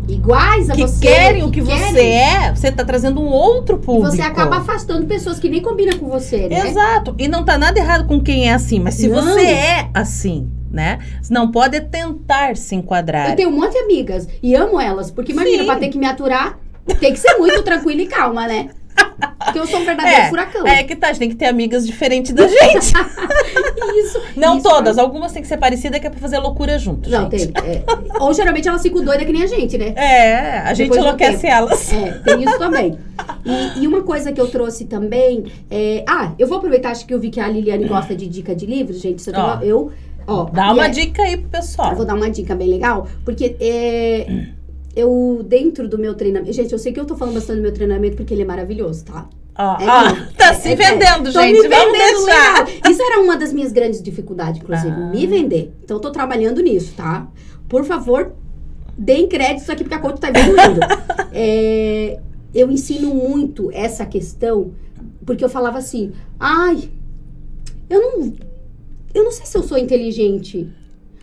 iguais a você... Que querem o que você é, você tá trazendo um outro público. E você acaba afastando pessoas que nem combinam com você, né? Exato. E não tá nada errado com quem é assim, mas se você é assim... né? Você não pode tentar se enquadrar. Eu tenho um monte de amigas e amo elas, porque imagina, pra ter que me aturar, tem que ser muito tranquila e calma, né? Porque eu sou um verdadeiro furacão. Que tá, a gente tem que ter amigas diferentes da gente. Isso. Não todas, algumas tem que ser parecidas, que é pra fazer loucura junto, não, gente. Tem. Ou geralmente elas ficam doidas que nem a gente, né? A gente enlouquece elas. Tem isso também. E uma coisa que eu trouxe também eu vou aproveitar, acho que eu vi que a Liliane gosta de dica de livros, gente. Dá uma dica aí pro pessoal. Eu vou dar uma dica bem legal, porque Eu, dentro do meu treinamento... Gente, eu sei que eu tô falando bastante do meu treinamento porque ele é maravilhoso, tá? Tá se vendendo, gente. Me Vamos vendendo, deixar. legal. Isso era uma das minhas grandes dificuldades, inclusive, me vender. Então, eu tô trabalhando nisso, tá? Por favor, deem crédito aqui, porque a coach tá evoluindo. Eu ensino muito essa questão, porque eu falava assim, eu não sei se eu sou inteligente.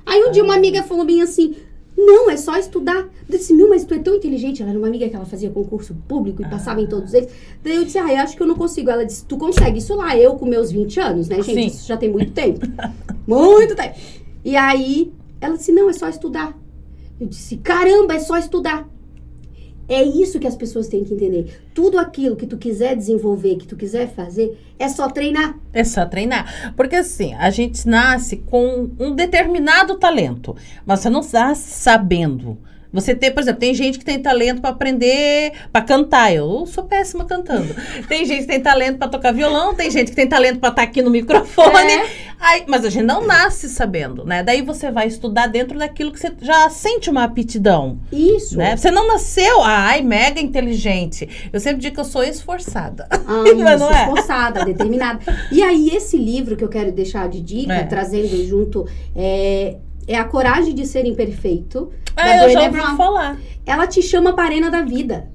Aí um dia uma amiga falou bem assim, não, é só estudar. Eu disse, mas tu é tão inteligente. Ela era uma amiga que ela fazia concurso público e passava em todos eles. Daí eu disse, eu acho que eu não consigo. Ela disse, tu consegue. Isso lá, eu com meus 20 anos, né, gente? Sim. Isso já tem muito tempo. Muito tempo. E aí, ela disse, não, é só estudar. Eu disse, caramba, é só estudar. É isso que as pessoas têm que entender. Tudo aquilo que tu quiser desenvolver, que tu quiser fazer, é só treinar. É só treinar. Porque assim, a gente nasce com um determinado talento, mas você não nasce sabendo. Você tem, por exemplo, tem gente que tem talento para aprender, para cantar. Eu sou péssima cantando. Tem gente que tem talento para tocar violão, tem gente que tem talento para estar aqui no microfone. Mas a gente não nasce sabendo, né? Daí você vai estudar dentro daquilo que você já sente uma aptidão. Isso. Né? Você não nasceu, mega inteligente. Eu sempre digo que eu sou esforçada. Mas não é? Esforçada, determinada. E aí, esse livro que eu quero deixar de dica, trazendo junto, é A Coragem de Ser Imperfeito. Eu já ouvi falar. Ela te chama para a arena da vida.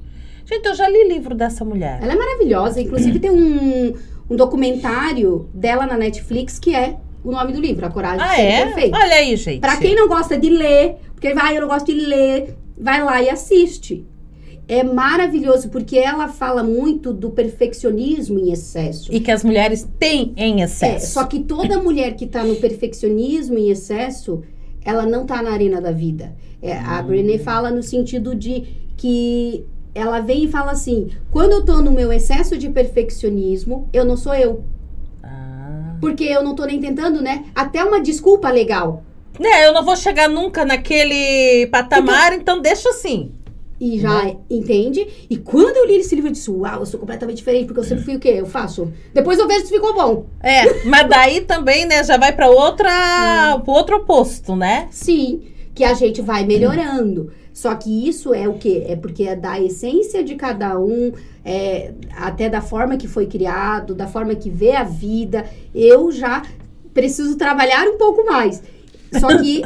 Gente, eu já li livro dessa mulher. Ela é maravilhosa. Inclusive, tem um documentário dela na Netflix que é o nome do livro, A Coragem de Ser Imperfeito. Olha aí, gente. Pra quem não gosta de ler, porque eu não gosto de ler, vai lá e assiste. É maravilhoso, porque ela fala muito do perfeccionismo em excesso. E que as mulheres têm em excesso. Só que toda mulher que tá no perfeccionismo em excesso, ela não tá na arena da vida. A Brené fala no sentido de que ela vem e fala assim, quando eu tô no meu excesso de perfeccionismo, eu não sou eu. Porque eu não tô nem tentando, né? Até uma desculpa legal. Eu não vou chegar nunca naquele patamar, então deixa assim. E já entende. E quando eu li esse livro, eu disse, uau, eu sou completamente diferente, porque eu sempre fui o quê? Eu faço. Depois eu vejo se ficou bom. Mas daí também, né, já vai para pro outro oposto, né? Sim, que a gente vai melhorando. Só que isso é o quê? É porque é da essência de cada um, até da forma que foi criado, da forma que vê a vida. Eu já preciso trabalhar um pouco mais. Só que...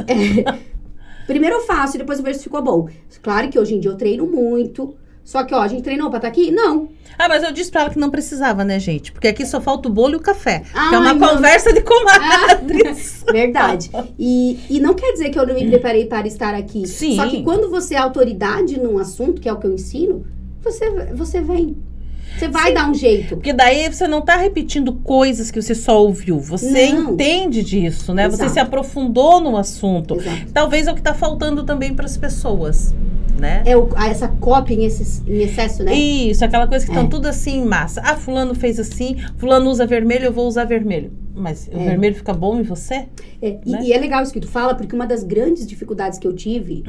primeiro eu faço e depois eu vejo se ficou bom. Claro que hoje em dia eu treino muito. Só que, a gente treinou pra estar aqui? Não. Mas eu disse pra ela que não precisava, né, gente? Porque aqui só falta o bolo e o café. Que é uma conversa de comadres. Verdade. E não quer dizer que eu não me preparei para estar aqui. Sim. Só que quando você é autoridade num assunto, que é o que eu ensino, você vem. Você vai dar um jeito. Porque daí você não tá repetindo coisas que você só ouviu. Você entende disso, né? Exato. Você se aprofundou no assunto. Exato. Talvez é o que tá faltando também para as pessoas, né? Essa cópia em excesso, né? Isso, aquela coisa que estão tudo assim em massa. Fulano fez assim, fulano usa vermelho, eu vou usar vermelho. Mas o vermelho fica bom em você? Né? E é legal isso que tu fala, porque uma das grandes dificuldades que eu tive...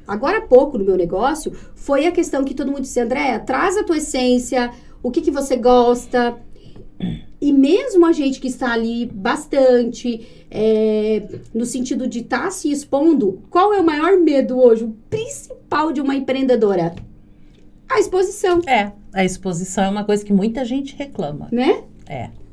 agora há pouco no meu negócio, foi a questão que todo mundo disse, Andréa, traz a tua essência, o que você gosta. E mesmo a gente que está ali bastante, no sentido de estar se expondo, qual é o maior medo hoje? O principal de uma empreendedora? A exposição. A exposição é uma coisa que muita gente reclama. Né?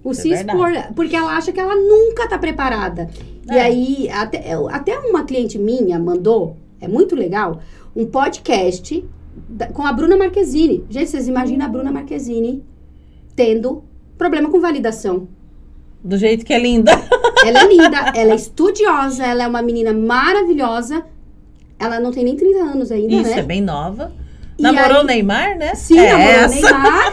O se expor, porque ela acha que ela nunca está preparada. E aí, até uma cliente minha mandou, é muito legal, um podcast com a Bruna Marquezine. Gente, vocês imaginam a Bruna Marquezine tendo problema com validação. Do jeito que é linda. Ela é linda, ela é estudiosa, ela é uma menina maravilhosa. Ela não tem nem 30 anos ainda, Isso, né? é bem nova. Namorou o Neymar, né? Sim, namorou o Neymar.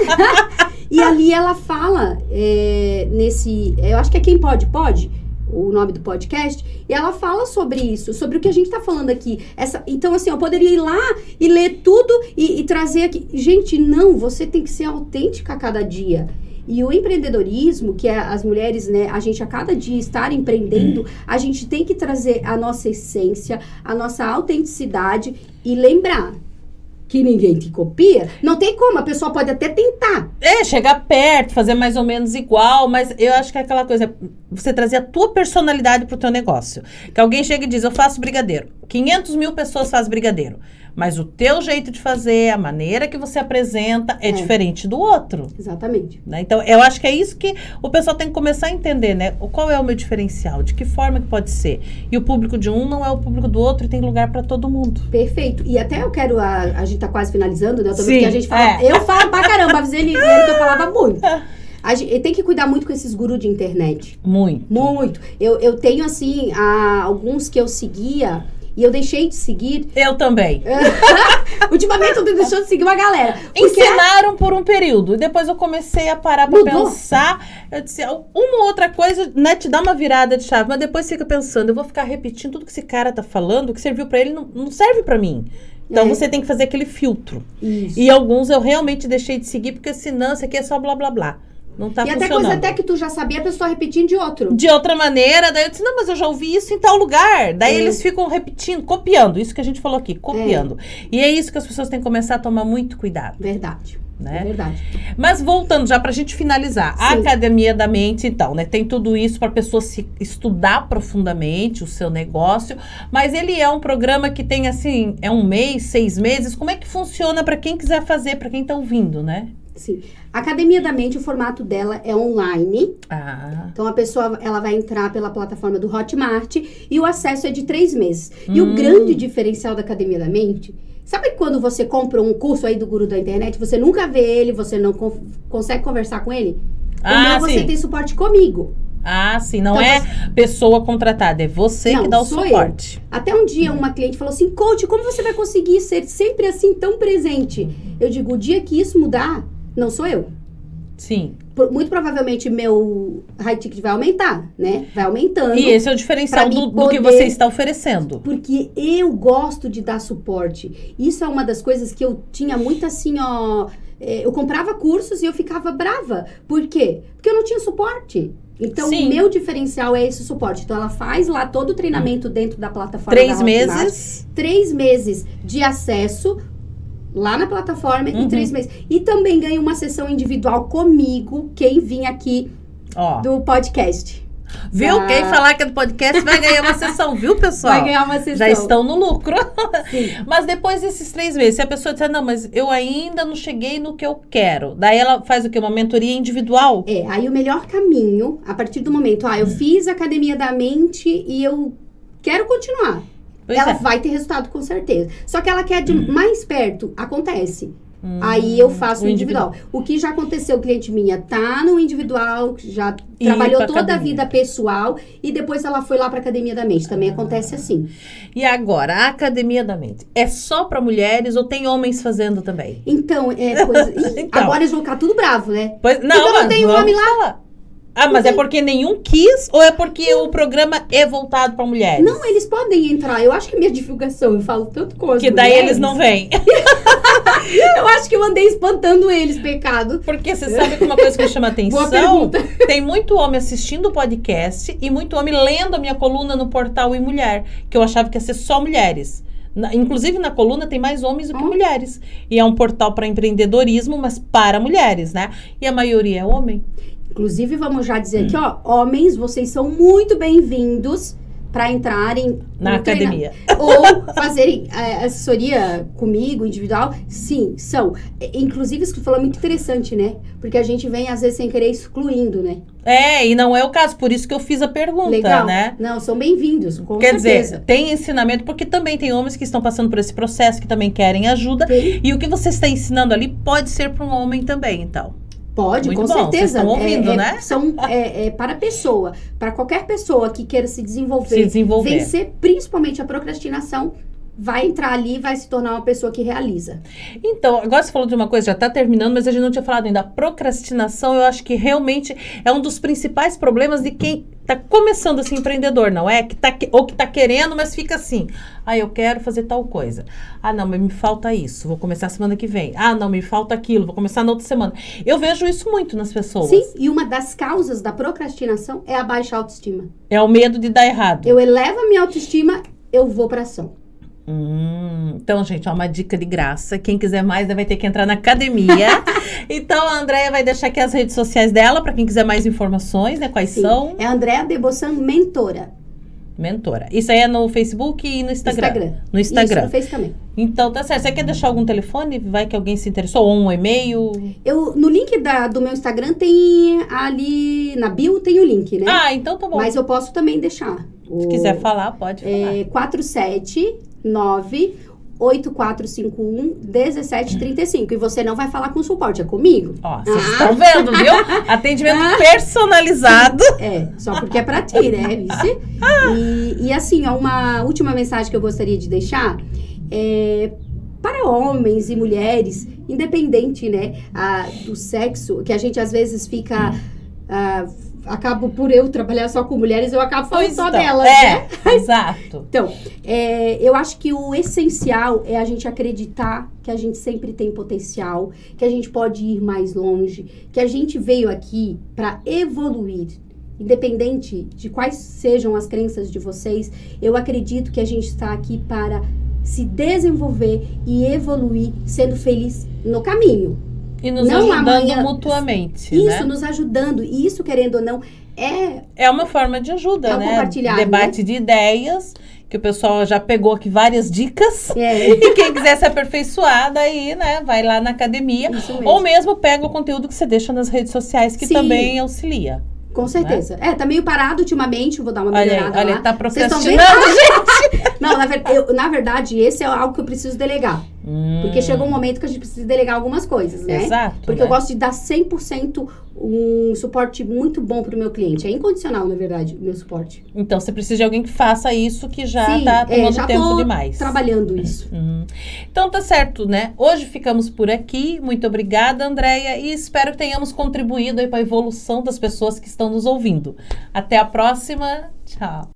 E ali ela fala, eu acho que é Quem Pode, o nome do podcast, e ela fala sobre isso, sobre o que a gente tá falando aqui. Então, assim, eu poderia ir lá e ler tudo e trazer aqui. Gente, não, você tem que ser autêntica a cada dia. E o empreendedorismo, que é as mulheres, né, a gente a cada dia estar empreendendo, a gente tem que trazer a nossa essência, a nossa autenticidade e lembrar que ninguém te copia, não tem como, a pessoa pode até tentar. Chegar perto, fazer mais ou menos igual, mas eu acho que é aquela coisa, você trazer a tua personalidade pro teu negócio. Que alguém chega e diz, eu faço brigadeiro. 500 mil pessoas fazem brigadeiro. Mas o teu jeito de fazer, a maneira que você apresenta é diferente do outro. Exatamente. Né? Então, eu acho que é isso que o pessoal tem que começar a entender, né? Qual é o meu diferencial? De que forma que pode ser? E o público de um não é o público do outro e tem lugar para todo mundo. Perfeito. E até eu quero, a gente tá quase finalizando, né? Eu tô vendo Sim, que a gente fala, eu falo pra caramba, avisei ele que eu falava muito. A gente tem que cuidar muito com esses gurus de internet. Muito. Eu tenho, assim, alguns que eu seguia e eu deixei de seguir. Eu também. Ultimamente eu tô deixando de seguir uma galera. Ensinaram por um período. E depois eu comecei a parar pra pensar. Eu disse, uma ou outra coisa, né, te dá uma virada de chave. Mas depois fica pensando, eu vou ficar repetindo tudo que esse cara tá falando, o que serviu pra ele não serve pra mim. Então você tem que fazer aquele filtro. Isso. E alguns eu realmente deixei de seguir, porque senão isso aqui é só blá blá blá. Não tá funcionando. E até coisa até que tu já sabia, a pessoa repetindo de outro. De outra maneira, daí eu disse, não, mas eu já ouvi isso em tal lugar. Daí eles ficam repetindo, copiando. Isso que a gente falou aqui, copiando. E é isso que as pessoas têm que começar a tomar muito cuidado. Verdade. Né? É verdade. Mas voltando já pra gente finalizar. Sim. A Academia da Mente, então, né? Tem tudo isso pra pessoa se estudar profundamente o seu negócio. Mas ele é um programa que tem, assim, é 1 mês, 6 meses. Como é que funciona pra quem quiser fazer, pra quem tá ouvindo, né? Sim. A Academia da Mente, o formato dela é online. Então, a pessoa, ela vai entrar pela plataforma do Hotmart e o acesso é de 3 meses. E o grande diferencial da Academia da Mente, sabe quando você compra um curso aí do guru da internet, você nunca vê ele, você não consegue conversar com ele? Você tem suporte comigo. Sim, não então, pessoa contratada, é você que dá o suporte. Eu. Até um dia uma cliente falou assim, coach, como você vai conseguir ser sempre assim tão presente? Eu digo, o dia que isso mudar, não sou eu. Sim. Muito provavelmente meu high ticket vai aumentar, né? Vai aumentando. E esse é o diferencial do que você está oferecendo. Porque eu gosto de dar suporte. Isso é uma das coisas que eu tinha muito assim, ó... Eu comprava cursos e eu ficava brava. Por quê? Porque eu não tinha suporte. Então, o meu diferencial é esse suporte. Então, ela faz lá todo o treinamento dentro da plataforma 3 meses. 3 meses de acesso lá na plataforma em 3 meses. E também ganha uma sessão individual comigo, quem vir aqui do podcast. Viu? Quem falar que é do podcast vai ganhar uma sessão, viu, pessoal? Vai ganhar uma sessão. Já estão no lucro. Mas depois desses 3 meses, se a pessoa disser, não, mas eu ainda não cheguei no que eu quero. Daí ela faz o quê? Uma mentoria individual? Aí o melhor caminho, a partir do momento, eu fiz a Academia da Mente e eu quero continuar. Ela vai ter resultado com certeza. Só que ela quer de mais perto, acontece. Aí eu faço o individual. O que já aconteceu, cliente minha tá no individual, já trabalhou toda a vida pessoal e depois ela foi lá pra Academia da Mente. Também acontece assim. E agora, a Academia da Mente é só pra mulheres ou tem homens fazendo também? Então, agora eles vão ficar tudo bravo, né? Não, não tem homem lá. Mas é porque nenhum quis ou é porque o programa é voltado pra mulheres? Não, eles podem entrar. Eu acho que minha divulgação, eu falo tanto com as que daí eles não vêm. Eu acho que eu andei espantando eles, pecado. Porque você sabe que uma coisa que me chama atenção, tem muito homem assistindo o podcast e muito homem lendo a minha coluna no portal E Mulher, que eu achava que ia ser só mulheres. Inclusive na coluna tem mais homens do que mulheres. E é um portal para empreendedorismo, mas para mulheres, né? E a maioria é homem. Inclusive, vamos já dizer aqui, homens, vocês são muito bem-vindos para entrarem na academia. Ou fazerem assessoria comigo, individual. Sim, são. Inclusive, isso que tu falou é muito interessante, né? Porque a gente vem, às vezes, sem querer excluindo, né? E não é o caso. Por isso que eu fiz a pergunta, né? Não, são bem-vindos, com Quer certeza. dizer, tem ensinamento, porque também tem homens que estão passando por esse processo, que também querem ajuda. Sim. E o que você está ensinando ali pode ser para um homem também, então. Pode, muito com bom. certeza. Vocês estão ouvindo, né? Para a pessoa, para qualquer pessoa que queira se desenvolver, vencer principalmente a procrastinação, vai entrar ali e vai se tornar uma pessoa que realiza. Então, agora você falou de uma coisa, já está terminando, mas a gente não tinha falado ainda. A procrastinação, eu acho que realmente é um dos principais problemas de quem está começando a ser empreendedor, não é? Ou que está querendo, mas fica assim. Eu quero fazer tal coisa. Não, mas me falta isso. Vou começar semana que vem. Não, me falta aquilo. Vou começar na outra semana. Eu vejo isso muito nas pessoas. Sim, e uma das causas da procrastinação é a baixa autoestima. É o medo de dar errado. Eu elevo a minha autoestima, eu vou para ação. Então, gente, uma dica de graça. Quem quiser mais vai ter que entrar na academia. Então, a Andréia vai deixar aqui as redes sociais dela para quem quiser mais informações, né? Quais são? É Andréia de Bossan Mentora. Mentora. Isso aí é no Facebook e no Instagram? No Instagram. Isso, no Face também. Então, tá certo. Você quer deixar algum telefone? Vai que alguém se interessou? Ou um e-mail? No link do meu Instagram tem ali, na bio tem o link, né? Ah, então tá bom. Mas eu posso também deixar. Se quiser falar, pode falar. 479-8451-1735. E você não vai falar com suporte, é comigo. Ó, vocês estão vendo, viu? Atendimento personalizado. Só porque é pra ti, né, Vice? E assim, ó, uma última mensagem que eu gostaria de deixar para homens e mulheres, independente, né, do sexo, que a gente às vezes fica... acabo por eu trabalhar só com mulheres, eu acabo falando só delas, né? Exato. Então, eu acho que o essencial é a gente acreditar que a gente sempre tem potencial, que a gente pode ir mais longe, que a gente veio aqui para evoluir. Independente de quais sejam as crenças de vocês, eu acredito que a gente está aqui para se desenvolver e evoluir, sendo feliz no caminho. E nos ajudando mutuamente, Isso, nos ajudando. E isso, querendo ou não, é uma forma de ajuda, né? Compartilhar, Debate de ideias, que o pessoal já pegou aqui várias dicas. E quem quiser se aperfeiçoar, daí, né, vai lá na academia. Isso mesmo. Ou mesmo pega o conteúdo que você deixa nas redes sociais, que também auxilia. Com certeza. Né? Tá meio parado ultimamente, vou dar uma melhorada lá. Olha, tá procrastinando, gente. Não, na verdade, esse é algo que eu preciso delegar. Porque chegou um momento que a gente precisa delegar algumas coisas, né? Exato. Porque eu gosto de dar 100% um suporte muito bom pro meu cliente. É incondicional, na verdade, o meu suporte. Então, você precisa de alguém que faça isso, que já tá tomando tempo demais. Trabalhando isso. Então, tá certo, né? Hoje ficamos por aqui. Muito obrigada, Andréia. E espero que tenhamos contribuído aí para a evolução das pessoas que estão nos ouvindo. Até a próxima. Tchau.